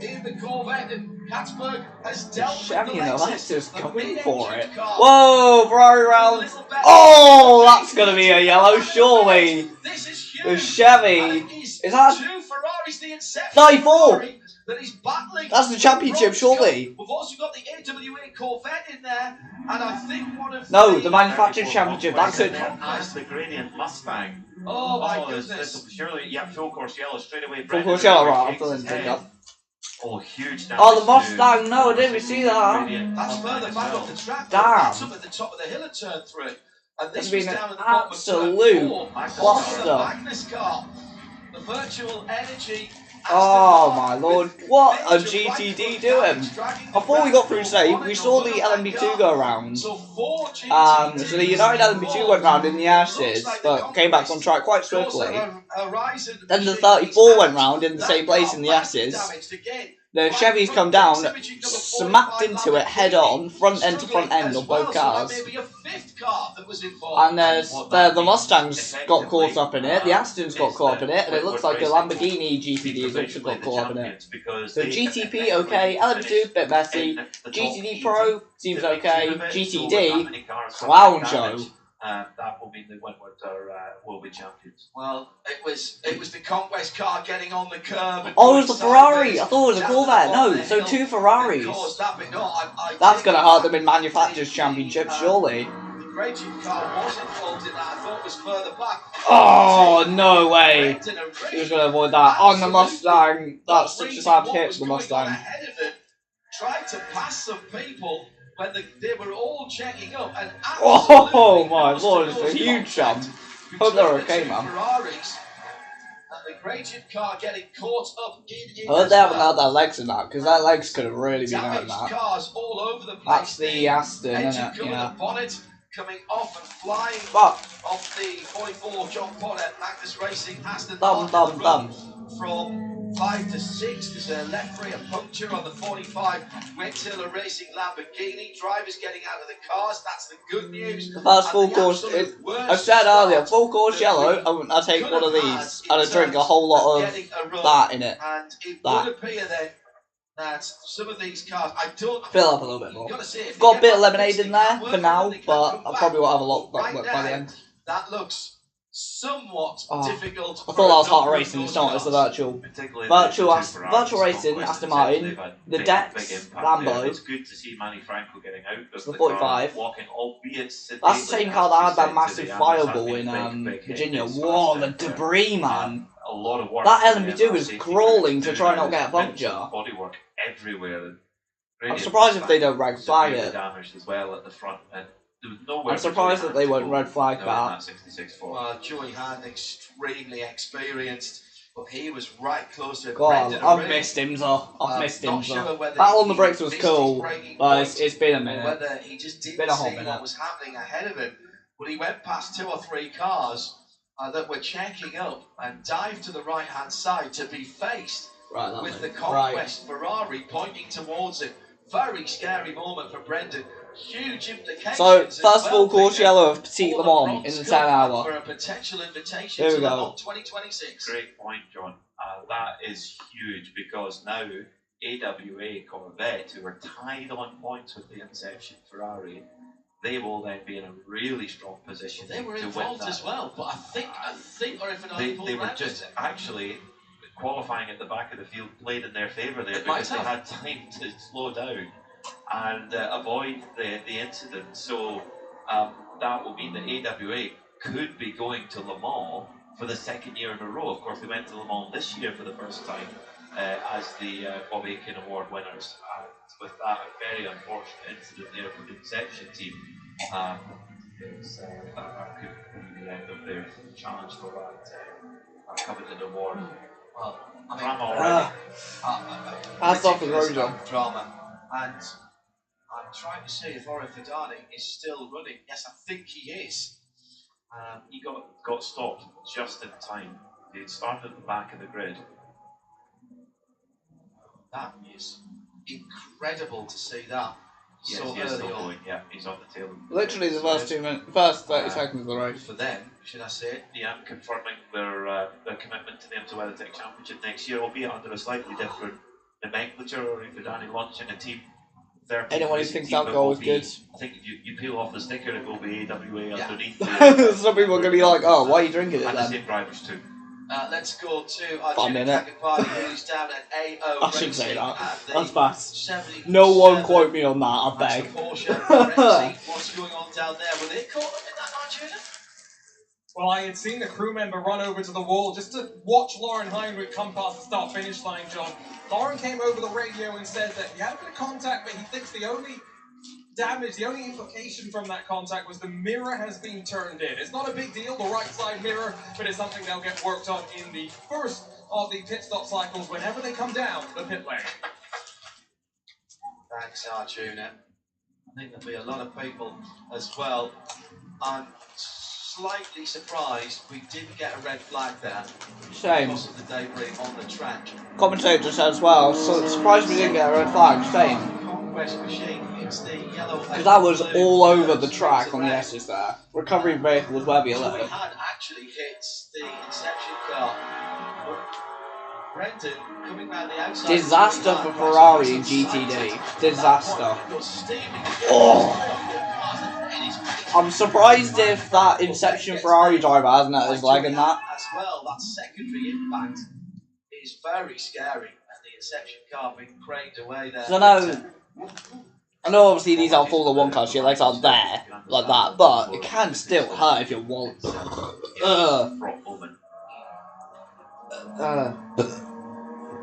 S5: in the Corvette, and Katzberg has dealt with the
S1: Chevy and the Lexus going for it.
S5: Car.
S1: Whoa, Ferrari round. Oh, that's gonna be a yellow, surely.
S5: This is huge.
S1: The Chevy. Is that
S5: 2 Ferraris, the Inception
S1: 94?
S5: that is battling.
S1: That's the championship, surely.
S5: We've also got the AWA Corvette in there, and I think one of
S1: No, the manufactured championship. That's it.
S6: That's the Gradient Mustang.
S5: Oh my
S6: this
S5: goodness.
S6: surely, yeah, full course yellow straight away.
S1: Full course yellow, right? I'm filling it up.
S6: Oh, huge.
S1: Oh, the Mustang. No, I didn't even see that.
S5: That's further back off the track.
S1: Damn.
S5: That's up at the top of the hill at turn 3. And this
S1: It's
S5: was
S1: been
S5: down
S1: an
S5: at the bottom
S1: absolute
S5: of turn 4.
S1: cluster.
S5: The Magnus car. The virtual energy.
S1: Oh my lord, what a GTD doing! Before we got through save, we saw the LMP2 go around. So the United LMP2 went round in the ashes, but came back on track quite swiftly. Then the 34 went round in the same place in the ashes. The Chevys come down, smacked into it head on, front end to front end on both cars. And the Mustangs got caught up in it, the Astons got caught up in it, and it looks like the Lamborghini GTD has also got caught up in it. So GTP okay, LM2 bit messy, GTD Pro seems okay, GTD clown show.
S6: that will mean the Windward will be champions.
S5: Well, it was the Conquest car getting on the curb.
S1: Oh, it was the Ferrari. I thought it was a Corvette. No, so two Ferraris. That's going to hurt them in Manufacturers' Championship, surely.
S5: The Gradian car was involved in that. I thought it was further back.
S1: Oh, no way. He was going to avoid that. On the Mustang. That's such a sad hit for the Mustang.
S5: Tried to pass some people when they were all checking up. And
S1: oh my lord, it's a huge jump. Hope they're okay, man.
S5: Ferraris. And the Gradian car getting caught up in
S1: I hope they haven't had their legs in that, because their legs could have really been out in that.
S5: Cars all over the place.
S1: That's the Aston, isn't it? Yeah.
S5: Bonnet coming off and flying
S1: But
S5: off the 44 John Potter Magnus Racing Aston from 5 to 6. There's a left rear puncture on the 45 Wexler Racing Lamborghini. Drivers getting out of the cars. That's the good news.
S1: the first full course, I said earlier, full course yellow, I'll take one of these and I drink a whole lot of that in it.
S5: And it would appear then that some of these cars, I don't
S1: fill up a little bit more. Got a bit of lemonade in there for now, but I probably won't have a lot by the end.
S5: That looks somewhat difficult.
S1: I thought that was Heart Racing, it's not, it's the virtual racing, Aston Martin, the Dex, Lambo.
S6: It's good to see Manny Franco getting out.
S1: The 45.
S6: Walking, albeit
S1: that's the same car that had that massive fireball in Virginia. Whoa, the debris, man.
S6: A lot of work.
S1: That LMP2 was crawling to try not get a puncture.
S6: Bodywork everywhere.
S1: I'm surprised if they don't red flag it.
S6: Damaged as well at the front. And
S1: I'm surprised that they won't red flag that.
S5: Well, Joey Hand extremely experienced, but he was right close to it.
S1: God, I've missed him though. I've missed him though. Battle on the Brakes was cool, but it's been a minute.
S5: Whether he just didn't see what was happening ahead of him, but he went past 2 or 3 cars that were checking up and dived to the right hand side to be faced with the Conquest Ferrari pointing towards him. Very scary moment for Brendan. Huge implications.
S1: So, first full course yellow of Petit Le Mans in the 10 hour.
S5: For a potential invitation
S1: Here we
S5: to
S1: go.
S5: Le Mans 2026.
S6: Great point, John. That is huge because now AWA Corvette, who are tied on points with the Inception Ferrari, they will then be in a really strong position.
S5: They were
S6: to
S5: involved
S6: win that.
S5: as well, but I think, or if
S6: they were just actually qualifying at the back of the field played in their favour there because they had time to slow down and avoid the incident. So that will mean that AWA could be going to Le Mans for the 2nd year in a row. Of course, they went to Le Mans this year for the first time as the Bob Aitken Award winners. And with that very unfortunate incident there for the Inception team, that could be the end of their challenge for that coveted award.
S5: Well, I mean,
S6: drama already.
S1: That's off the road, John.
S5: Drama. And I'm trying to see if Ora Fidani is still running. Yes, I think he is.
S6: He got stopped just in time. He had started at the back of the grid.
S5: That is incredible to see that.
S6: Yes,
S5: so
S6: yes,
S5: early on.
S6: yeah, he's on the tail.
S1: Literally the first 2 minutes, first 30 seconds of the race.
S5: For them, should I say?
S6: Yeah, confirming their commitment to the IMSA WeatherTech Championship next year, albeit under a slightly different nomenclature. Or if Fidani launching a team.
S1: Anyone who thinks that goal is good.
S6: I think if you peel off the sticker, it will be AWA underneath.
S1: Some people are going to be like, oh, why are you drinking it
S6: and
S1: then?
S6: the same drivers too.
S5: Let's go to our
S1: Party,
S5: who's down at AO.
S1: I should say that. That's bad.
S5: 77.
S1: No one quote me on that, I beg.
S5: What's going on down there? Were they caught up in that, Arjuna?
S8: Well, I had seen the crew member run over to the wall just to watch Lauren Heinrich come past the start-finish line, John. Lauren came over the radio and said that he had a bit of contact, but he thinks the only damage, the only implication from that contact was the mirror has been turned in. It's not a big deal, the right side mirror, but it's something they'll get worked on in the first of the pit stop cycles whenever they come down the pit lane.
S5: Thanks, Arjuna. I think there'll be a lot of people as well. I'm slightly surprised we didn't get a red flag there.
S1: Shame.
S5: Because of the debris on the track.
S1: Commentator said as well, so surprised we didn't get a red flag. Shame.
S5: Conquest machine, it's the yellow.
S1: Because that was all over the track on the S's there. Recovery vehicle was where we
S5: We
S1: left.
S5: had actually hit the Inception car. Brendan coming round the outside.
S1: Disaster for Ferrari in GTD. Disaster. Oh! I'm surprised if that Inception Ferrari driver hasn't had his leg in that.
S6: As well, that secondary impact is very scary, and the Inception car being craned away there.
S1: So I know obviously these are Formula 1 cars, your legs aren't there, like that, but it can still hurt if you're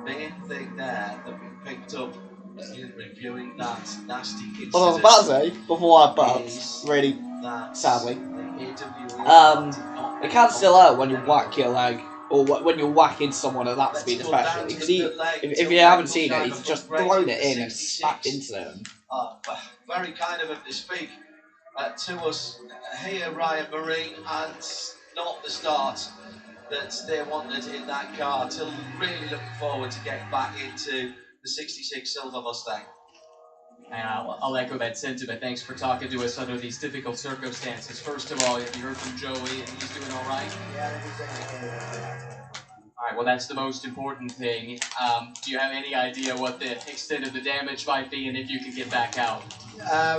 S6: main thing there that we picked up in reviewing that nasty incident.
S1: What I was about to say, before I burped, really sadly, it can still hurt when you whack your leg, or when you whack into someone at that speed especially, because if you haven't seen it, he's just thrown it in and smacked into them.
S6: Very kind of him to speak to us here, Ryan Marine, and not the start that they wanted in that car. Till really looking forward to getting back into the 66 Silver Mustang.
S4: And I'll echo that sentiment. Thanks for talking to us under these difficult circumstances. First of all, have you heard from Joey and he's doing all right?
S9: Yeah, he's doing okay.
S4: All right, well, that's the most important thing. Do you have any idea what the extent of the damage might be and if you can get back out?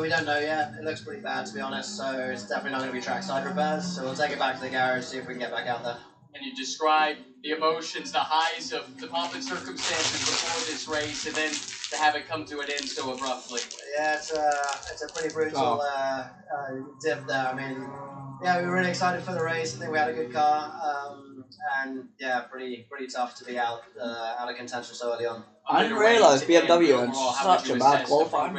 S9: We don't know yet. It looks pretty bad, to be honest, so it's definitely not going to be trackside repairs. So we'll take it back to the garage, see if we can get back out there.
S4: Can you describe the emotions, the highs of the pomp and circumstances before this race, and then to have it come to an end so abruptly?
S9: Yeah, it's a pretty brutal dip there. I mean, yeah, we were really excited for the race. I think we had a good car, and yeah, pretty tough to be out of contention so early on.
S1: I didn't realise BMW had such a bad qualifying.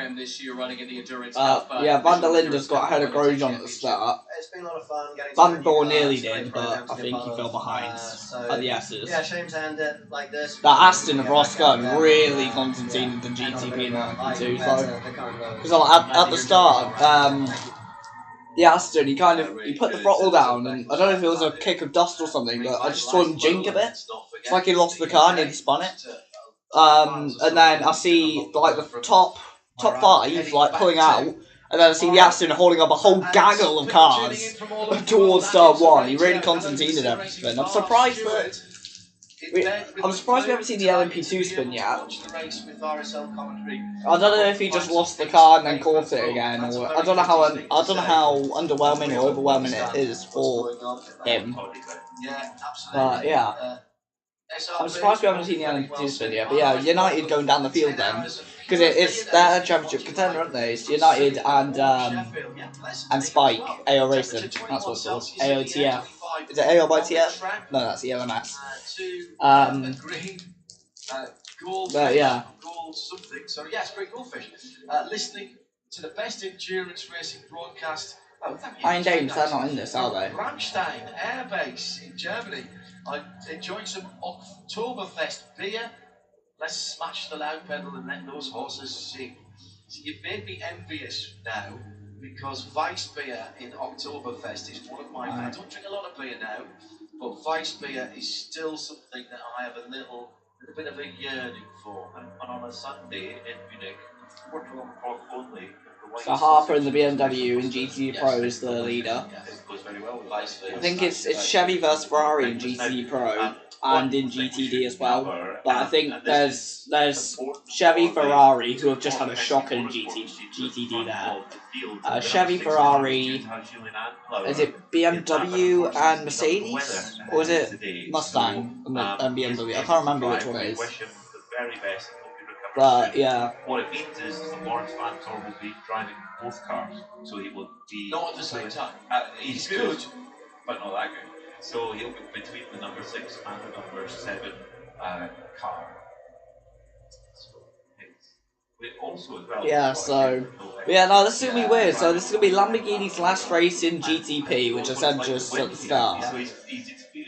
S1: Yeah, Van der Linde's got ahead of Grosjean at the start.
S9: It's been a lot of fun getting
S1: Van Dorn nearly did, but I think he fell behind at the S's.
S9: Yeah, shame to end it like this.
S1: That Aston of Roscoe really concentrated the GTP in the LMP2, so because at the start, the Aston, he put the throttle down, and I don't know if it was a kick of dust or something, but I just saw him jink a bit. It's like he lost the car and he spun it. And then I see like the top five like pulling out, and then I see the Aston holding up a whole gaggle of cars towards start one. He really concertinaed everything. I'm surprised we haven't seen the LMP2 spin yet. I don't know if he just lost the car and then caught it again, or I don't know how underwhelming or overwhelming it is for him. But yeah. I'm surprised we haven't seen the LMP2 spin yet, but yeah, United going down the field then, because it's their championship contender, aren't they? It's United and Spike, AO Racing, that's what it's called, AOTF. Is it AO by TF? No, that's the LMS. But yeah.
S6: So yes, great goldfish. Listening to the best endurance racing broadcast.
S1: Iron Dames, they're not in this, are they?
S6: Ramstein Air Base in Germany. I'm enjoying some Oktoberfest beer. Let's smash the loud pedal and let those horses sing. So you've made me envious now, because Weiss beer in Oktoberfest is one of my... I don't drink a lot of beer now, but Weiss beer is still something that I have a little bit of a yearning for.
S10: And on a Sunday in Munich, watchalong only.
S1: So Harper in the BMW and GT Pro is the leader. I think it's Chevy versus Ferrari in GT Pro and in GTD as well. But I think there's Chevy Ferrari who have just had a shocker in GTD there. Chevy Ferrari, is it BMW and Mercedes? Or is it Mustang and BMW? I can't remember which one it is. But yeah.
S10: What it means is that Lawrence Vantor will be driving both cars, so he will be
S6: not at the same time.
S10: He's good, but not that good. So he'll be between the number 6 and the number 7 car. So also as well.
S1: Yeah. So yeah, no, this is gonna be weird. So this is gonna be Lamborghini's last race in GTP, which I said just at the start.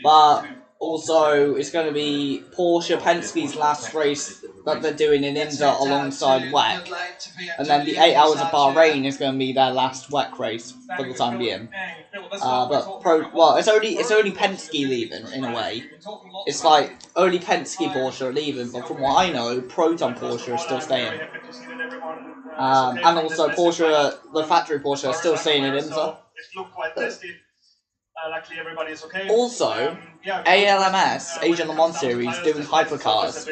S1: But also, it's going to be Porsche Penske's last race that they're doing in IMSA alongside WEC. And then the 8 Hours of Bahrain is going to be their last WEC race for the time being. It's only Penske leaving, in a way. It's like, only Penske Porsche are leaving, but from what I know, Proton Porsche are still staying. And also Porsche, the factory Porsche, are still staying in IMSA.
S2: Luckily everybody is okay.
S1: Also, ALMS, Asian Le Mans Series, doing hypercars.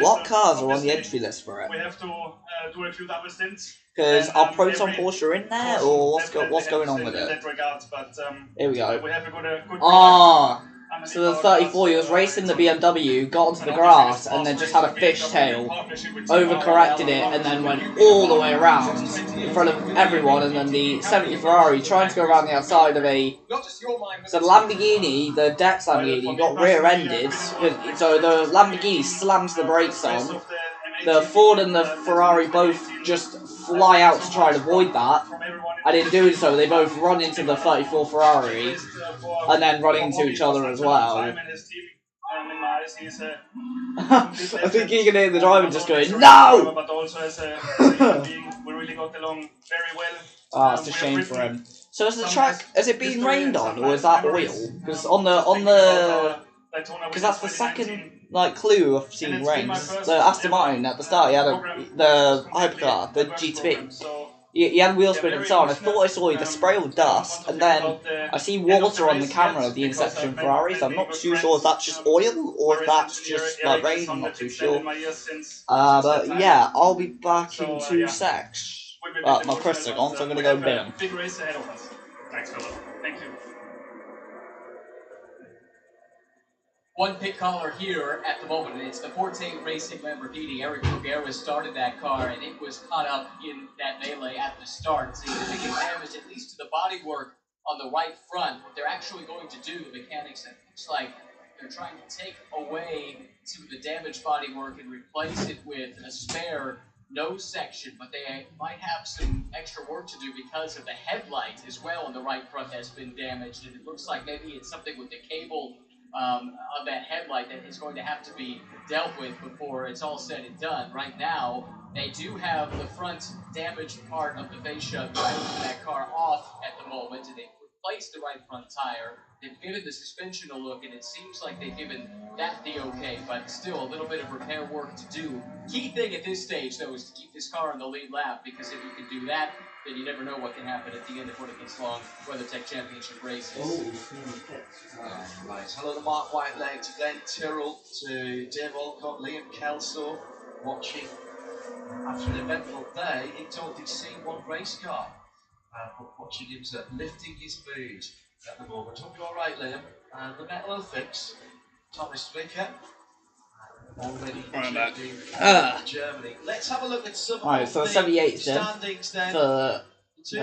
S1: What cars are on the entry list for it?
S5: We have to do a few double stints.
S1: Because are Proton Porsche in there, or what's going on with it? Here we go. So the 34, he was racing the BMW, got onto the grass, and then just had a fishtail, overcorrected it, and then went all the way around in front of everyone, and then the 70 Ferrari trying to go around the outside of a... So the Lamborghini, the Dex Lamborghini, got rear-ended, so the Lamborghini slams the brakes on. The Ford and the Ferrari both just fly out to try and avoid that, and in doing so, they both run into the 34 Ferrari, and then run into each other as well. I think you can hear the driver just going, "No!" Oh, it's a shame for him. So is the track, has it been rained on, or is that oil? Because because that's the second clue I've seen rains. The Aston Martin at the start, he had the hypercar, the GTB. He had wheel spin and so on. I thought I saw either spray or dust, and then I see water on the camera of the Inception Ferraris. I'm not too sure if that's just oil or if that's just rain. I'm not too sure. But yeah, I'll be back in 2 secs. My Chris are gone, so I'm gonna go bin them.
S5: Big race ahead of us. Thanks, fella. Thank you.
S4: One pit caller here at the moment, and it's the Forte Racing Lamborghini. Eric Noguera started that car, and it was caught up in that melee at the start. Significant damage, at least to the bodywork on the right front. What they're actually going to do, the mechanics, it looks like they're trying to take away some of the damaged bodywork and replace it with a spare nose section, but they might have some extra work to do because of the headlight as well on the right front has been damaged, and it looks like maybe it's something with the cable of that headlight that is going to have to be dealt with before it's all said and done. Right now, they do have the front damaged part of the fascia driving that car off at the moment, and they've replaced the right front tire. They've given the suspension a look, and it seems like they've given that the okay, but still a little bit of repair work to do. Key thing at this stage, though, is to keep this car on the lead lap, because if you can do that, then you never know what can happen at the end of one of these long WeatherTech Championship races.
S10: Right, hello to Mark Whiteleg, to Glenn Tyrrell, to Dave Alcott, Liam Kelso, watching after an eventful day. He told he'd seen one race car, but watching him lifting his mood at the moment. Hope you're alright, Liam. And the metal will fix. Thomas Ricker, already in Germany. Let's have a look at some of
S1: so
S10: the
S1: 78
S10: standings then.
S1: For
S10: Two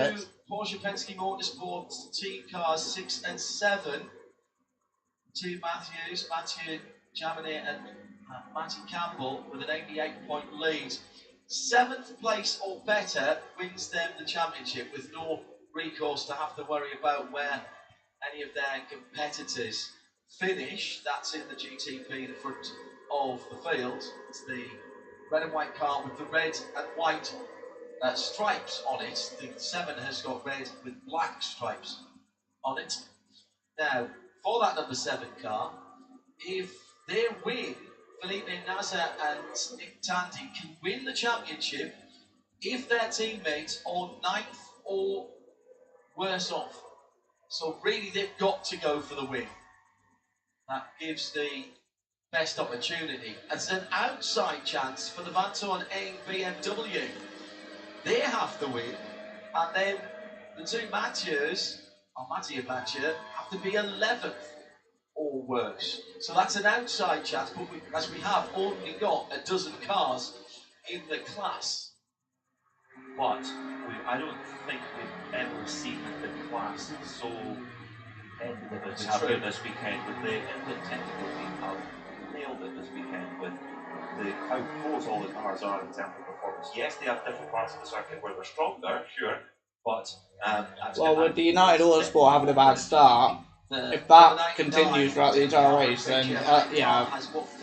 S10: Porsche Penske Motorsports team cars 6 and 7. Two Matthews, Matthew Jaminet and Matty Campbell with an 88-point lead. 7th place or better wins them the championship with no recourse to have to worry about where any of their competitors finish. That's in the GTP, the front of the field. It's the red and white car with the red and white stripes on it. The 7 has got red with black stripes on it. Now, for that number 7 car, if they win, Felipe Nasser and Nick Tandy can win the championship if their teammates are 9th or worse off. So really, they've got to go for the win. That gives the best opportunity. As an outside chance for the Vanton A BMW. They have to win, and then the two Mathieu and Mathieu, have to be 11th or worse. So that's an outside chance, but as we have only got a dozen cars in the class.
S6: But I don't think we've ever seen the class so competitive as we have here this weekend, with the input technical team have nailed it this weekend with how close all the cars are in terms of performance. Yes, they have different parts of the circuit where they're stronger, sure, but
S1: well, with the United Autosport having a bad start, if that continues throughout the entire race, then yeah,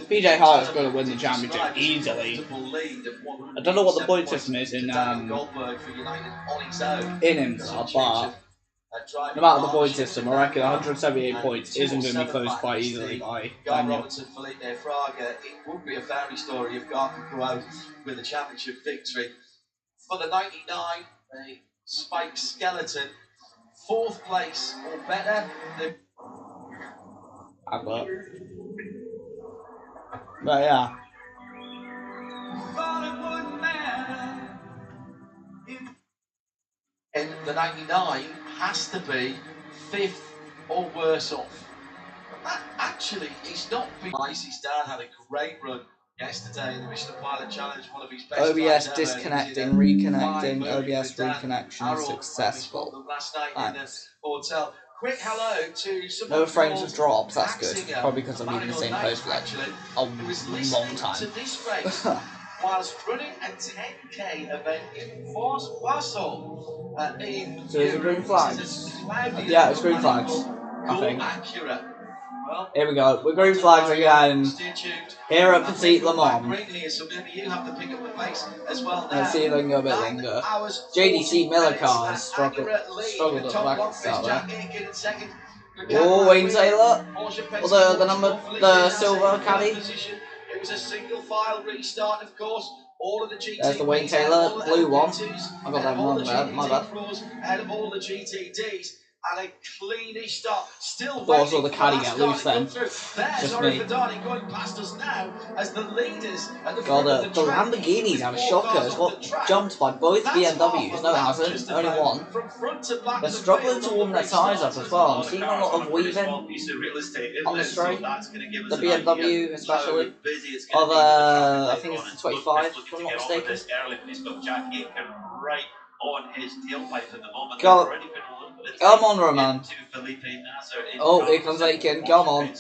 S1: PJ Hart's going to win the championship easily. I don't know what the point system is in IMSA, but no matter the point system, I reckon 178 points isn't going to be closed quite easily by Daniel.
S10: It would be a fairy story if Gar could go out with a championship victory. For the 99, a Spike Skeleton, 4th place or better.
S1: advert. But yeah.
S10: And the 99 has to be 5th or worse off. Actually, he's not been nice. His dad had a great run yesterday in the Michelin Pilot Challenge, one of his best
S1: OBS
S10: times ever.
S1: disconnecting, reconnecting, OBS reconnection successful.
S10: Last night in the
S1: Thanks.
S10: hotel. Quick hello to someone
S1: No frames of
S10: called
S1: drops, that's good.
S10: Haxinger,
S1: Probably because I've been in the same
S10: Manigal
S1: post for like
S10: actually,
S1: a
S10: who was
S1: long
S10: listening
S1: time.
S10: to this race whilst running a 10k event in Warsaw.
S1: So there's a green flag. Yeah, it's green flags, I think.
S10: Accurate. Well,
S1: here we go. We're green flags again.
S10: stay tuned.
S1: Here at Petit Le Mans.
S10: Here, so maybe you have to pick up the pace as well.
S1: Let's see if I can go a bit longer. JDC Miller car has struggled at the back at the start there. Oh, Wayne Taylor. Or the silver caddy.
S10: It was a single file restart, of course. All of the GT
S1: There's the Wayne Taylor, blue one. I got that wrong there, my bad.
S10: Ahead of all the GTDs. And a cleanish start. Still
S1: thought I saw the caddy get loose then.
S10: Just me. Going past us now as the leaders at the
S1: God, the Lamborghinis have a shocker. It's got jumped by both BMWs. No, it hasn't. Only one. They're struggling to warm their tyres up as well. I'm seeing a lot of weaving on the straight. The BMW especially. Of, I think it's the 25, if I'm not mistaken.
S6: On his tailpipe at the moment.
S1: Come on, Roman. Oh, here comes Aiken. Come on.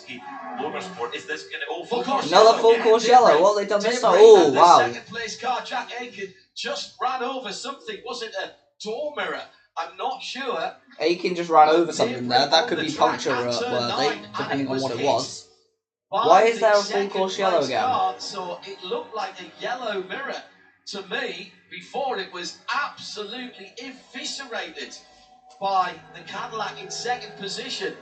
S1: Another full course yellow. What have they done this time? Oh, wow.
S10: Second place car, Jack Aiken, just ran over something. Was it a door mirror? I'm not sure.
S1: Aiken just ran over something there. That could be puncture worthy, depending on what it was. Why is there a full course yellow again?
S10: So it looked like a yellow mirror to me before it was absolutely eviscerated by the Cadillac in second position.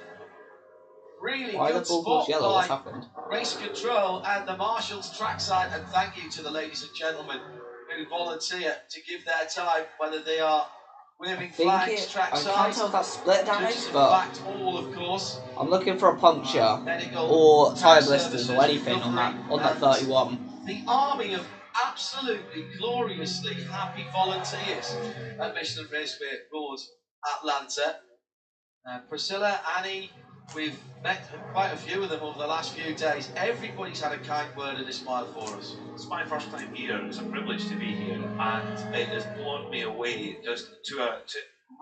S10: Really
S1: Why
S10: good
S1: the full course
S10: spot
S1: yellow? What's
S10: by
S1: happened?
S10: Race Control and the Marshals trackside, and thank you to the ladies and gentlemen who volunteer to give their time, whether they are waving flags trackside.
S1: I can't tell if that's split damage, but
S10: all, of course.
S1: I'm looking for a puncture or tyre blisters or anything on that 31.
S10: The army of absolutely gloriously happy volunteers at Michelin Raceway Road, Atlanta. Priscilla, Annie, we've met quite a few of them over the last few days. Everybody's had a kind word and a smile for us.
S6: It's my first time here. It's a privilege to be here, and it has blown me away just to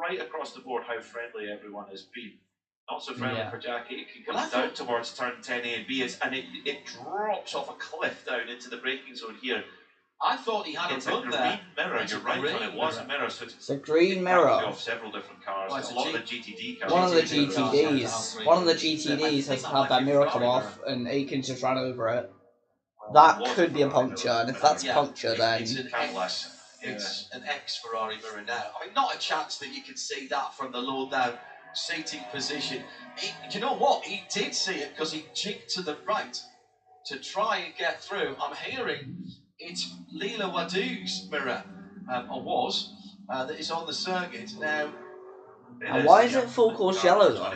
S6: right across the board how friendly everyone has been. Not so friendly for Jackie. It can come down towards turn 10A and B, and it drops off a cliff down into the braking zone here.
S10: I thought he had a run there.
S6: Mirror, you're right, when it was a mirror. So
S1: it's a green mirror.
S6: Off several different cars. A lot of the GTD cars.
S1: One of the GTDs has had that mirror come off, and Aiken just ran over it. That could be a puncture, and if that's a puncture, then
S10: it's an ex-Ferrari mirror now. I mean, not a chance that you could see that from the low-down seating position. You know what? He did see it because he jigged to the right to try and get through. I'm hearing it's Leela Wadou's mirror, or was, that is on the circuit now.
S1: And why is it full course yellow though?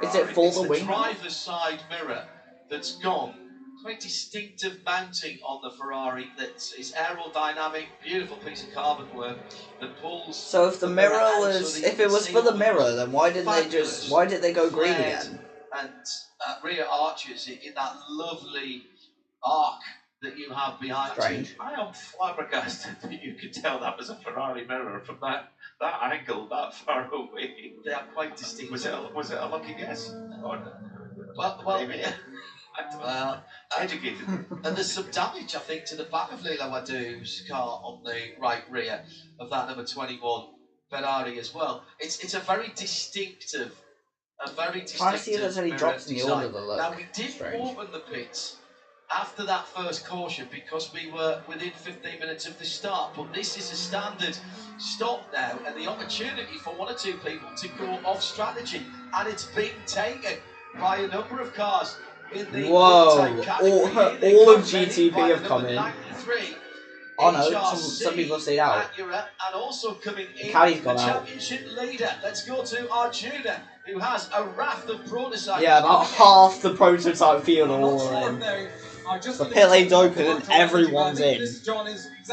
S1: Is it for the wing?
S10: Driver's side mirror that's gone. Quite distinctive mounting on the Ferrari that is aerodynamic, beautiful piece of carbon work that pulls.
S1: So if the mirror was, if it was for the mirror, then why did they go green again?
S10: And rear arches in that lovely arc that you have behind you.
S6: I am flabbergasted that you could tell that was a Ferrari mirror from that angle that far away.
S10: They are quite distinctive.
S6: Was it a lucky guess?
S10: Well,
S6: maybe. Educated.
S10: And there's some damage, I think, to the back of Leela Wadou's car on the right rear of that number 21 Ferrari as well. It's a very distinctive.
S1: Trying to see if there's any drops in the order of the look.
S10: Now we did open the pits after that first caution because we were within 15 minutes of the start, but this is a standard stop now and the opportunity for one or two people to go off strategy, and it's been taken by a number of cars in the
S1: all of GTP have come in. Oh no, some people stayed out.
S10: Acura, and also coming in,
S1: Caddy's
S10: the
S1: gone out.
S10: championship leader. Let's go to Arjuna, who has a raft of prototypes.
S1: Yeah, about half the prototype field are all in. The pit lane's open and everyone's in.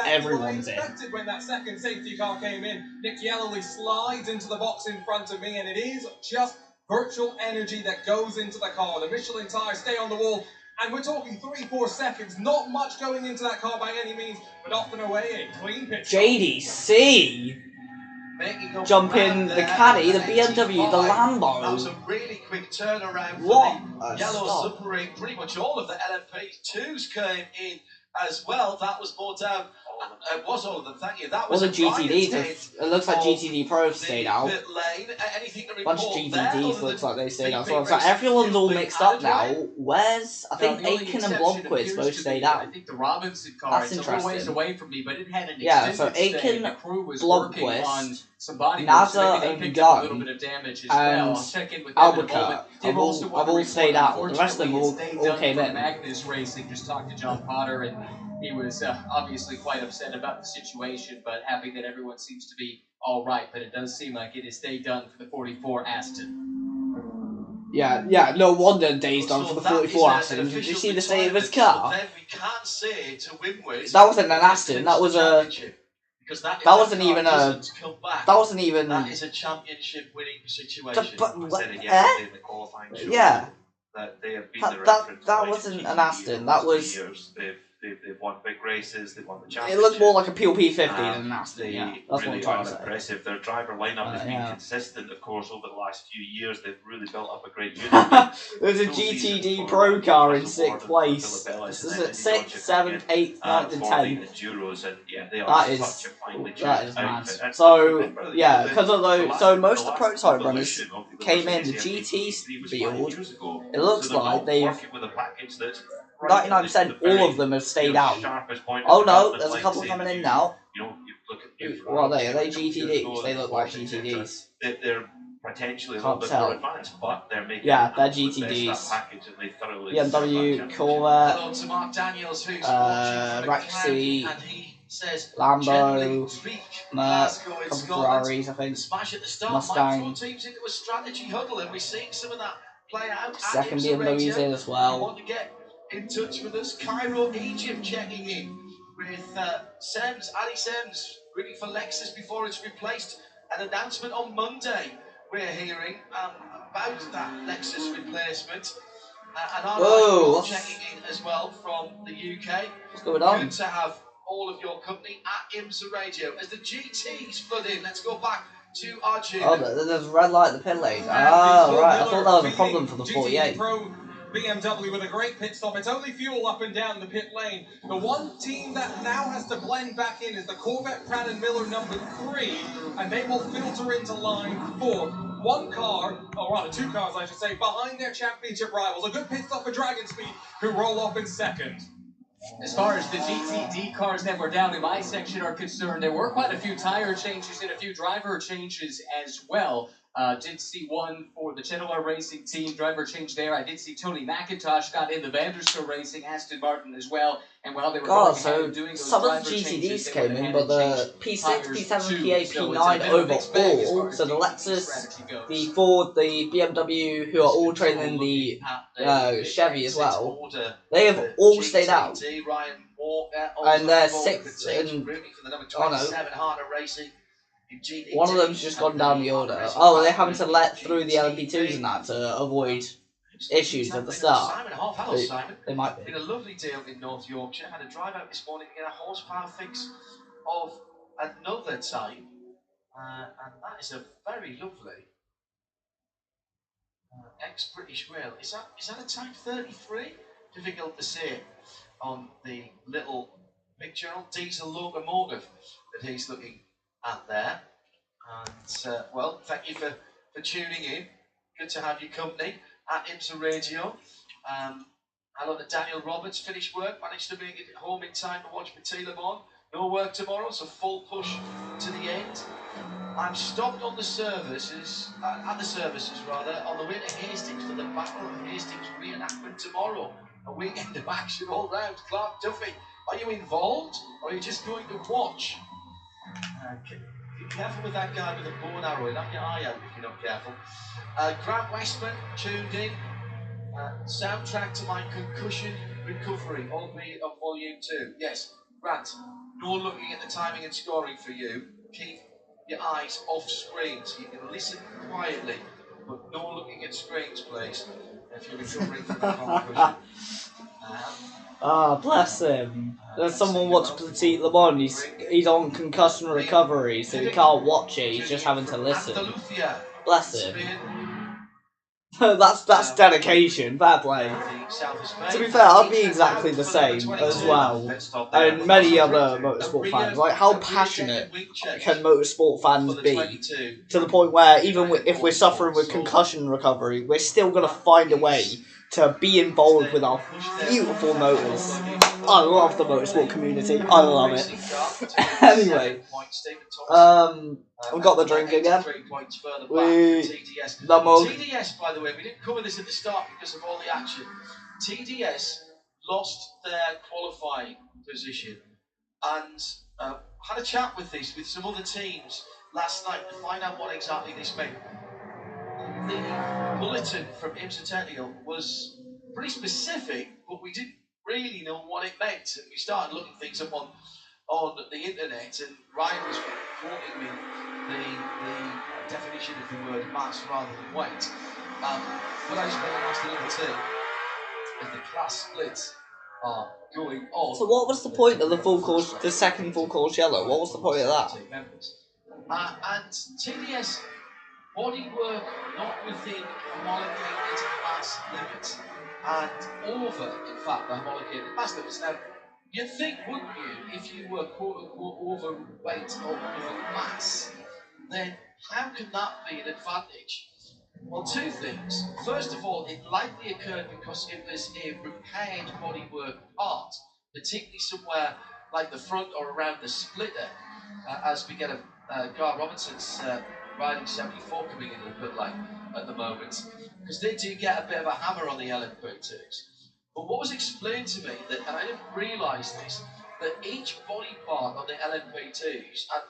S1: Everyone's in.
S8: When that second safety car came in, Nick Yellowly slides into the box in front of me, and it is just virtual energy that goes into the car. The Michelin tires stay on the wall, and we're talking 3-4 seconds. Not much going into that car by any means, but off and away a clean pit.
S1: JDC jump in the caddy, the BMW, the Lambo.
S10: That was a really quick turnaround for
S1: What
S10: the yellow submarine. Pretty much all of the LMP2s came in as well. That was more down. It was all of them, thank you. That was
S1: all the GTDs. It looks like GTD Pro stayed out. A bunch of GTDs looks like they stayed out. So everyone's all mixed up now. Where's I think Aiken and Blomqvist both stayed out.
S6: I think the Robinson car is a little ways away from me, but it had an
S1: so Aiken, Blomqvist,
S6: somebody
S1: Nada and Gunn,
S6: a little bit of damage as
S1: and
S6: well. I'll check in with
S1: Albuquerque have all stayed out. The rest of them all came in.
S6: Magnus Racing just talked to John Potter, and he was obviously quite upset about the situation, but happy that everyone seems to be all right. But it does seem like it is day done for the 44 Aston.
S1: Yeah, no wonder day's done for the 44 Aston. Did you see the state of his car? That wasn't an Aston, that was a... That wasn't even a... That wasn't even...
S10: That is a championship winning situation.
S1: But,
S10: I said it yesterday in the qualifying show.
S1: Yeah.
S10: That they have been the reference.
S1: That wasn't an Aston, that was...
S10: They've won big races, they've won the championship.
S1: It looked more like a PLP 50 than an Aston, yeah. That's
S10: really
S1: what I'm trying to say.
S10: Impressive. Their driver lineup has been consistent, of course, over the last few years. They've really built up a great unit.
S1: There's a GTD Pro car in 6th place. This is at 6th, 7th, 8th, 9th and 10th. That is mad. So, yeah, because of those, so most of the prototype runners came in the GT field. It looks like they've 99% all of them have stayed out. Oh no, there's a couple coming in now. Well, are they GTDs? They look like GTDs.
S10: They're potentially a little bit more advanced, but they're making
S1: they're GTDs. BMW, Corvette, Rexy, Lambo, Merc, a couple Ferraris, I think, Mustang. Second BMW's in as well.
S10: In touch with us, Cairo, Egypt, checking in with Sems, Ali Sems, waiting for Lexus before it's replaced. An announcement on Monday we're hearing about that Lexus replacement. And our checking in as well from the UK.
S1: What's going on?
S10: Good to have all of your company at IMSA Radio. As the GTs flood in, let's go back to Arjuna.
S1: Oh, there's a red light at the pit lane. Oh, right, I thought that was a problem for the 48.
S8: BMW with a great pit stop. It's only fuel up and down the pit lane. The one team that now has to blend back in is the Corvette Pratt & Miller number 3, and they will filter into line 4. One car, or rather 2 cars I should say, behind their championship rivals. A good pit stop for Dragon Speed, who roll off in second.
S6: As far as the GTD cars that were down in my section are concerned, there were quite a few tire changes and a few driver changes as well. Did see one for the Chenoweth Racing team, driver change there. I did see Tony McIntosh got in the Vanderstel Racing, Aston Martin as well. And while they were doing those
S1: some of the GTDs came in, but the P6, P7, P8, P9 overall, so the Lexus, the Ford, the BMW, who are all training the Chevy as well, they have all stayed out. And they're 6th and, one of them's just gone down the order. Oh, they're having to let through the LMP2s and that to avoid issues at the start.
S10: Simon Hoff, hello Simon.
S1: They might be.
S10: Been a lovely deal in North Yorkshire. Had a drive out this morning to get a horsepower fix of another type. And that is a very lovely ex-British rail. Is that a Type 33? Difficult to see it on the little picture. Diesel locomotive that he's looking at there. And well, thank you for tuning in. Good to have your company at IMSA Radio. Hello to Daniel Roberts, finished work, managed to make it home in time to watch Matilda on. No work tomorrow, so full push to the end. I'm stopped on the services, on the way to Hastings for the Battle of Hastings reenactment tomorrow. A weekend of action all round. Clark Duffy Are you involved, or are you just going to watch? Be careful with that guy with the bow and arrow. He'll have your eye out if you're not careful. Grant Westman tuned in. Soundtrack to my concussion recovery, albeit on volume 2. Yes, Grant, no looking at the timing and scoring for you. Keep your eyes off screens. You can listen quietly, but no looking at screens, please, if you're recovering from a concussion.
S1: Bless him. There's someone watched Petite Le Bon. He's on concussion recovery, so he can't watch it. He's just having to listen. Bless him. that's dedication. Fair play. To be fair, I'd be exactly the same as well, and many other motorsport fans. Like, how passionate can motorsport fans be to the point where even if we're suffering with concussion recovery, we're still gonna find a way to be involved with our beautiful motors. I love the motorsport community. I love it. Anyway, we've got the drink again. The mug.
S10: TDS, by the way, we didn't cover this at the start because of all the action. TDS lost their qualifying position and had a chat with some other teams last night to find out what exactly this meant. The bulletin from IMSA Technical was pretty specific, but we didn't really know what it meant. And we started looking things up on the internet, and Ryan was quoting me the definition of the word mass rather than weight. What I just want to ask the other two is the class splits are going on.
S1: So what was the point of the second full course yellow? What was the point of that?
S10: And TDS bodywork not within homologated mass limits and over, in fact, the homologated mass limits. Now, you'd think, wouldn't you, if you were quote-unquote overweight or over mass, then how can that be an advantage? Well, two things. First of all, it likely occurred because it was a repaired bodywork part, particularly somewhere like the front or around the splitter, as we get Gar Robinson's riding 74 coming in the pit lane at the moment, because they do get a bit of a hammer on the LMP2s. But what was explained to me, and I didn't realise this, that each body part on the LMP2s, and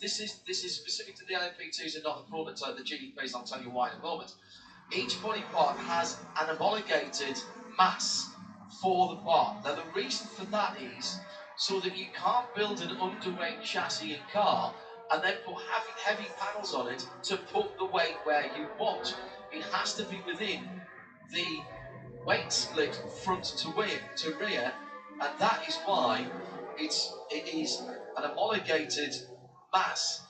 S10: this is specific to the LMP2s and not the prototype, the GDPs, I'll tell you why in a moment. Each body part has an homologated mass for the part. Now the reason for that is so that you can't build an underweight chassis and car and then put heavy panels on it to put the weight where you want. It has to be within the weight split front to rear, and that is why it is an homologated mass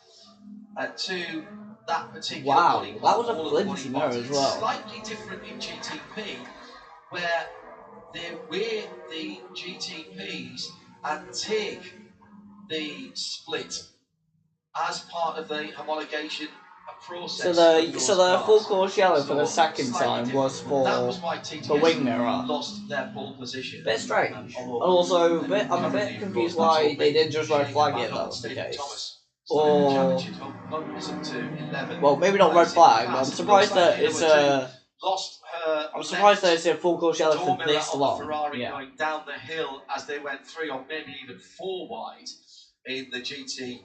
S10: to that particular body part.
S1: Wow, that was a flimsy mirror as well.
S10: It's slightly different in GTP, where they wear the GTPs and take the split as part of the homologation process.
S1: So the full course yellow for the second time was for the wing mirror.
S10: Lost their pole position.
S1: Bit strange. And also, I'm a bit confused why they didn't just red flag it if that was the case. Or, well, maybe not red flag, but I'm surprised that it's a full course yellow for this long.
S10: Ferrari going down the hill as they went 3 or maybe even 4 wide in the GTD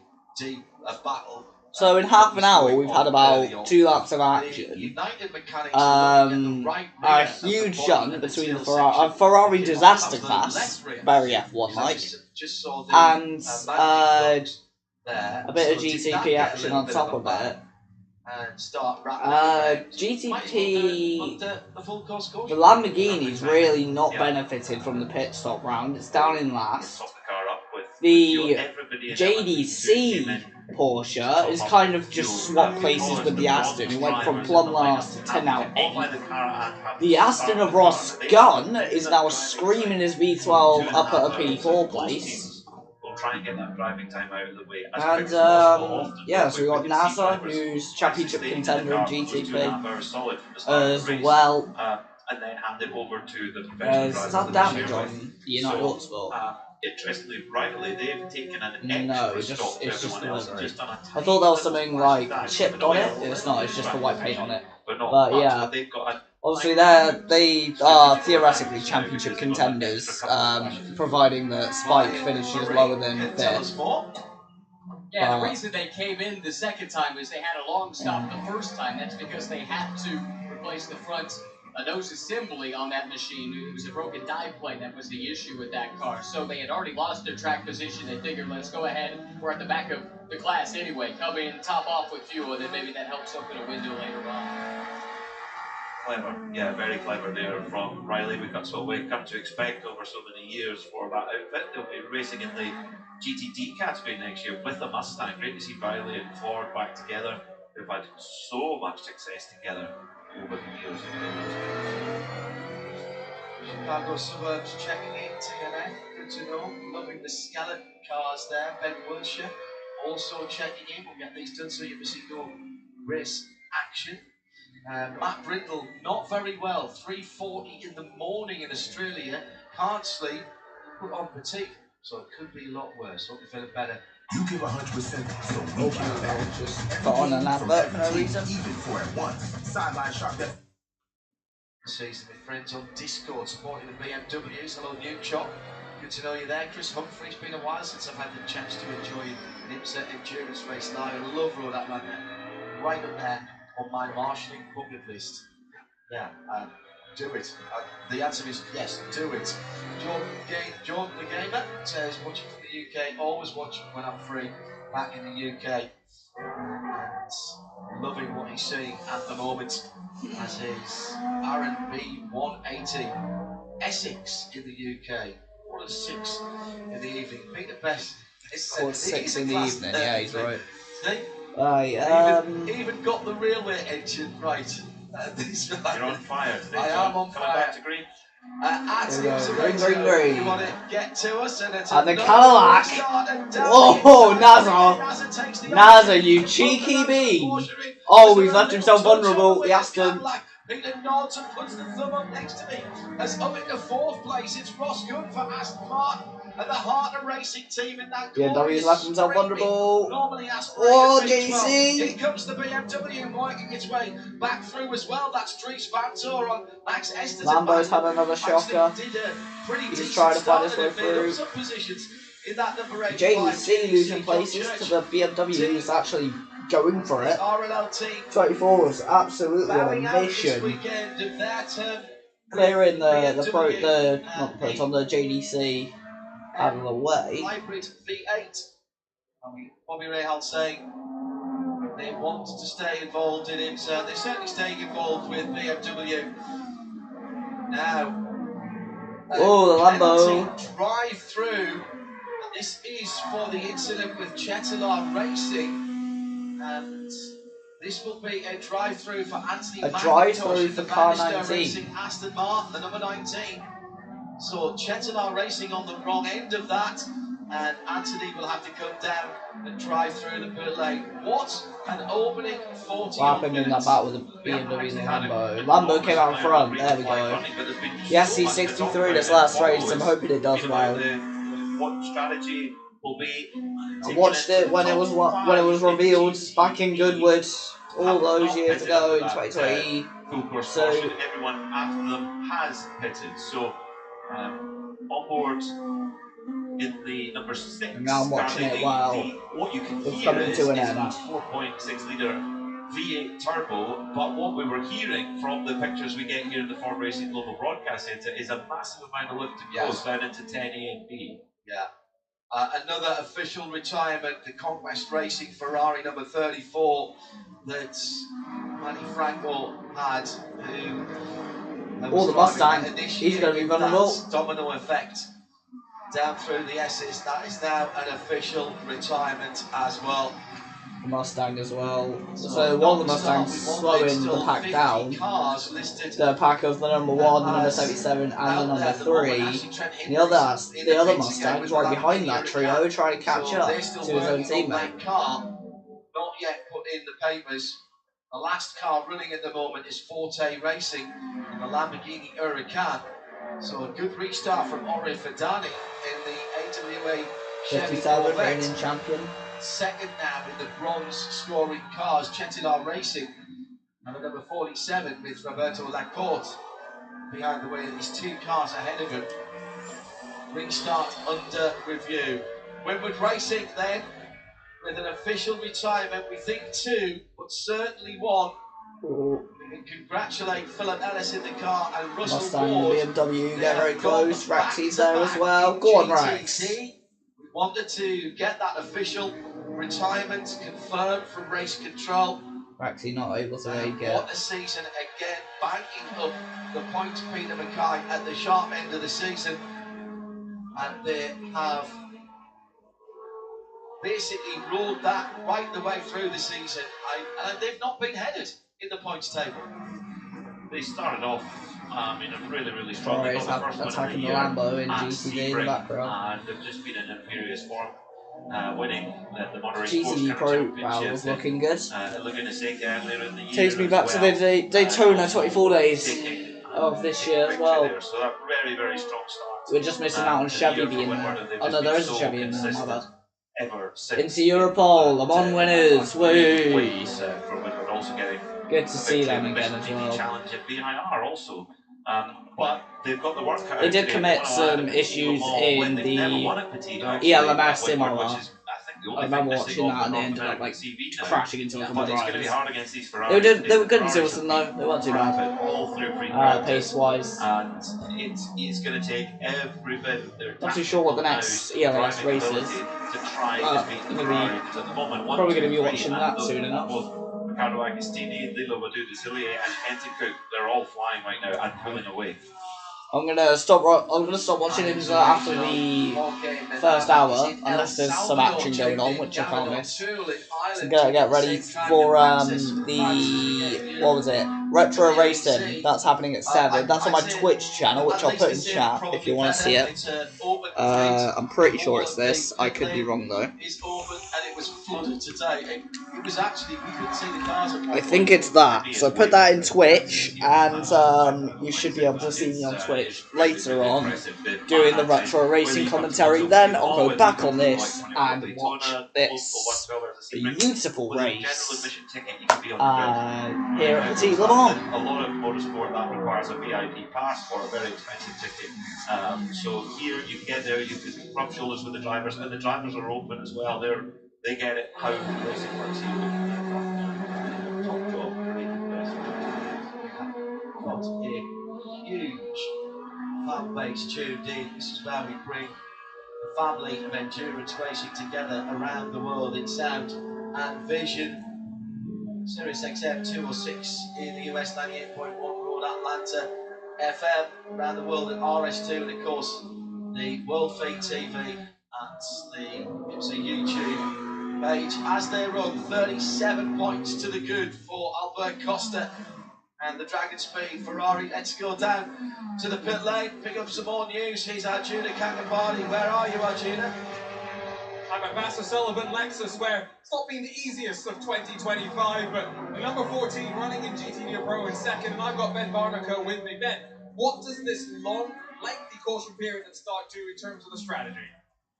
S10: battle.
S1: So in half an hour we've had about 2 laps of action. A huge jump between the Ferrari disaster class, very F1 like, and a bit of GTP action on top of it. GTP, the Lamborghini's really not benefited from the pit stop round. It's down in last. The JDC Porsche is kind of just swapped places with the Aston. It went from plumb last to now 8th. The Aston of Ross Gunn is now screaming his V12 up at a P4 place.
S6: Try and get that driving time out of the way.
S1: And yeah, so we got NASA, who's championship contender in GTP, as well.
S6: And then hand it over to the
S1: is that damage on the United Autosport?
S6: Interestingly, privately, they've taken an extra stop to everyone else.
S1: I thought there was something like chipped on it. It's not. It's just the white paint on it. But yeah. Obviously, they are theoretically championship contenders, providing that Spike finishes lower than fifth.
S11: Yeah, the reason they came in the second time was they had a long stop the first time. That's because they had to replace the front nose assembly on that machine. It was a broken die plate that was the issue with that car. So they had already lost their track position. They figured, let's go ahead. We're at the back of the class anyway. Come in, top off with fuel, and then maybe that helps open a window later on.
S6: Clever, yeah, very clever there from Riley. That's what we've come to expect over so many years for that outfit. They'll be racing in the GTD category next year with the Mustang. Great to see Riley and Ford back together. They've had so much success together over the years.
S10: Chicago suburbs checking in, TNF, good to know. Loving the skeleton cars there. Ben Wilshire also checking in. We'll get these done so you can see no race action. Matt Brindle, not very well. 3:40 in the morning in Australia. Can't sleep. Put on fatigue, so it could be a lot worse. Hope you're feeling better.
S12: You give 100%, so we give back.
S1: Just put on an advert for no reason.
S12: Even for at once. Sideline sharp.
S10: Season with friends on Discord supporting the BMWs. Hello, New Chop. Good to know you're there. Chris Humphrey. It's been a while since I've had the chance to enjoy an IMSA endurance race live. I love Road Atlanta. Right up there on my marshalling bucket list. Yeah, do it. The answer is yes, do it. Jordan the Gamer says, watching from the UK, always watching when I'm free, back in the UK. And loving what he's seeing at the moment, as is R&B 180. Essex in the UK. What a 6 in the evening. Peter Best.
S1: Called 6 in the evening, yeah, he's right.
S10: See? Even got the railway engine right.
S6: You're on fire today,
S10: I am on fire.
S6: Back to green.
S1: Green.
S10: You want to get to us, and it's
S1: and the Cadillac. Oh, Nazar, you cheeky bean. Oh, he's left himself vulnerable. The Aston.
S10: Peter nods and puts the thumb up next to me. As up into 4th place, it's Ross Gunn for Aston Martin and the Hartner Racing team in that
S1: BMW's left himself vulnerable.
S10: Oh, JC! Here comes the BMW working its way back through as well. That's Dries Vantor on Max Estes.
S1: Lambo's had another shocker. He's trying to find his way through. JC losing places to the BMW who's actually going for it. 24 was absolutely on a mission. Clearing the JDC out of the way.
S10: Hybrid V8. Bobby Rahal saying they want to stay involved in IMSA. They're certainly staying involved with BMW. Now,
S1: the Lambo.
S10: Drive through. This is for the incident with Chetilar Racing. And this will be a drive-through for Anthony McIntosh.
S1: A drive-through for car 19.
S10: Racing Aston Martin, the number 19. So Chetilar Racing on the wrong end of that, and Anthony will have to come down and drive through the pit lane. What an opening 40
S1: What happened in that battle with the BMW and the Lambo? Lambo came out in front, there we go. Yes, he's 63 this last race, I'm hoping it does well.
S6: What strategy will be?
S1: I watched it when it was revealed back in Goodwood all those years ago in 2020.
S6: So everyone after them has pitted. So on board in the number 6.
S1: And now I'm watching it while
S6: what you can
S1: it's
S6: hear
S1: coming to an end.
S6: That 4.6 litre V8 turbo, but what we were hearing from the pictures we get here in the Ford Racing Global Broadcast Centre is a massive amount of lift to close down into 10A and B.
S10: Yeah. Another official retirement, the Conquest Racing Ferrari number 34 that Manny Franco had, who
S1: the Mustang, he's going to be vulnerable.
S10: Domino effect down through the S's. That is now an official retirement as well.
S1: The Mustang as well. So one of the Mustangs slowing the pack down. The pack of the number 1, the number 77 and the number 3. And the other Mustang's right behind that trio trying to catch up to his own teammate.
S10: Car, not yet put in the papers. The last car running at the moment is Forte Racing in the Lamborghini Huracan. So a good restart from Ori Fadani in the AWA Chevy
S1: 57 reigning champion.
S10: Second now in the bronze scoring cars, Chetilar Racing. And the number 47 with Roberto Laporte behind the wheel. He's 2 cars ahead of him. Restart under review. Winward Racing then, with an official retirement. We think 2, but certainly 1. We can congratulate Philip Ellis in the car and Russell
S1: Mustang
S10: Ward.
S1: and BMW
S10: They
S1: get very
S10: have gone
S1: close. Rexy's there as
S10: back-to-back
S1: well.
S10: in
S1: Go on,
S10: GTT.
S1: Rex.
S10: We wanted to get that official retirement confirmed from race control.
S1: Rexy not able to make it.
S10: What a season again, banking up the points Peter Mackay at the sharp end of the season. And they have basically rolled that right the way through the season. And they've not been headed in the points table.
S6: They started off in a really strong. They
S1: Torres
S6: got the first win of
S1: attacking the
S6: year
S1: Lambo in
S6: at
S1: GTD in the
S6: Sebring,
S1: background.
S6: and they've just been in imperious form, winning the Monterey Sports
S1: GTD
S6: Car
S1: Pro
S6: Championship.
S1: was looking good.
S6: Laguna Seca earlier in the year.
S1: Takes me
S6: as
S1: back
S6: well.
S1: to the Daytona 24 days
S6: Taking,
S1: of this year as well.
S6: there. So that very strong start.
S1: We're just missing out on
S6: to the
S1: Chevy
S6: year for
S1: being
S6: Winward,
S1: there.
S6: and they've
S1: Oh
S6: just
S1: no, there
S6: been
S1: is a
S6: so
S1: Chevy in there, my
S6: consistent
S1: bad.
S6: Ever since.
S1: Into Europol, I'm on winners, woo!
S6: Ways for Winward also getting
S1: Good to see them
S6: the
S1: again
S6: Mission
S1: as
S6: TV
S1: well.
S6: Challenge at BIR also. But they've got the work cut out
S1: They did
S6: today.
S1: commit
S6: They wanna
S1: some
S6: add
S1: issues
S6: Le Mans when
S1: in
S6: they've never
S1: the
S6: won at Petit, actually,
S1: ELMS
S6: at
S1: sim
S6: Winward,
S1: armor.
S6: which is, I think, the
S1: I
S6: only
S1: remember
S6: thing
S1: watching
S6: missing
S1: that and they
S6: off
S1: ended
S6: North
S1: up like
S6: American CV now.
S1: crashing into a couple
S6: But
S1: of
S6: it's going to be
S1: drivers.
S6: hard against these Ferraris.
S1: They were good in
S6: Ferraris
S1: Silverstone though, they weren't too bad.
S6: all through pre-practice.
S1: Pace-wise.
S6: And it's going to take every bit of their
S1: Not too sure what the next ELMS race is.
S6: to try and beat the Ferrari. Because at the moment,
S1: Probably going to be watching that soon enough.
S6: Riccardo Agostini, Lilo Badu Desillier, and Kenton Cook, they're all flying right now and pulling away.
S1: I'm gonna stop watching IMSA after the first hour, unless there's some action going on, which I can't miss. So I'm gonna get ready for the what was it? Retro Racing. That's happening at 7. That's on my Twitch channel, which I'll put in chat if you want to see it. I'm pretty sure it's this. I could be wrong though. I think it's that. So put that in Twitch, and you should be able to see me on Twitch later on doing the retro racing commentary. Then I'll go back on this and watch this beautiful race here at Petit Le Mans.
S6: A lot of motorsport that requires a VIP pass or a very expensive ticket. So here you get there, you can rub shoulders with the drivers, and the drivers are open as well. They get it how racing works here. Top job, pretty impressive.
S10: Got a huge fan base tuned in. This is where we bring the family of endurance racing together around the world in sound and vision. Sirius XM 206 in the US, 98.1 Broad Atlanta FM, around the world at RS2, and of course the World Feed TV at the IMSA YouTube page. As they run, 37 points to the good for Albert Costa and the Dragon Speed Ferrari. Let's go down to the pit lane, pick up some more news. Here's Arjuna Kakapati. Where are you, Arjuna?
S8: I'm at Vassar Sullivan Lexus, where it's not been the easiest of 2025, but the number 14 running in GTD Pro in second, and I've got Ben Barnacle with me. Ben, what does this long, lengthy caution period at start do in terms of the strategy?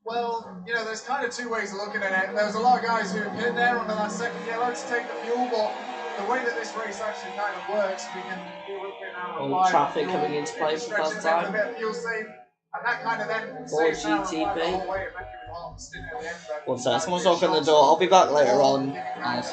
S13: Well, you know, there's kind of two ways of looking at it. There's a lot of guys who pin there under that second yellow to take the fuel, but the way that this race actually kind of works, we can
S1: All traffic coming into play for the first time.
S13: A bit of fuel save, and that kind of then
S1: For
S13: saves down
S1: GTP.
S13: the whole way. It meant you would half the stint at the end, but
S1: One sec, someone's knocking on the door. I'll be back later on. I'll see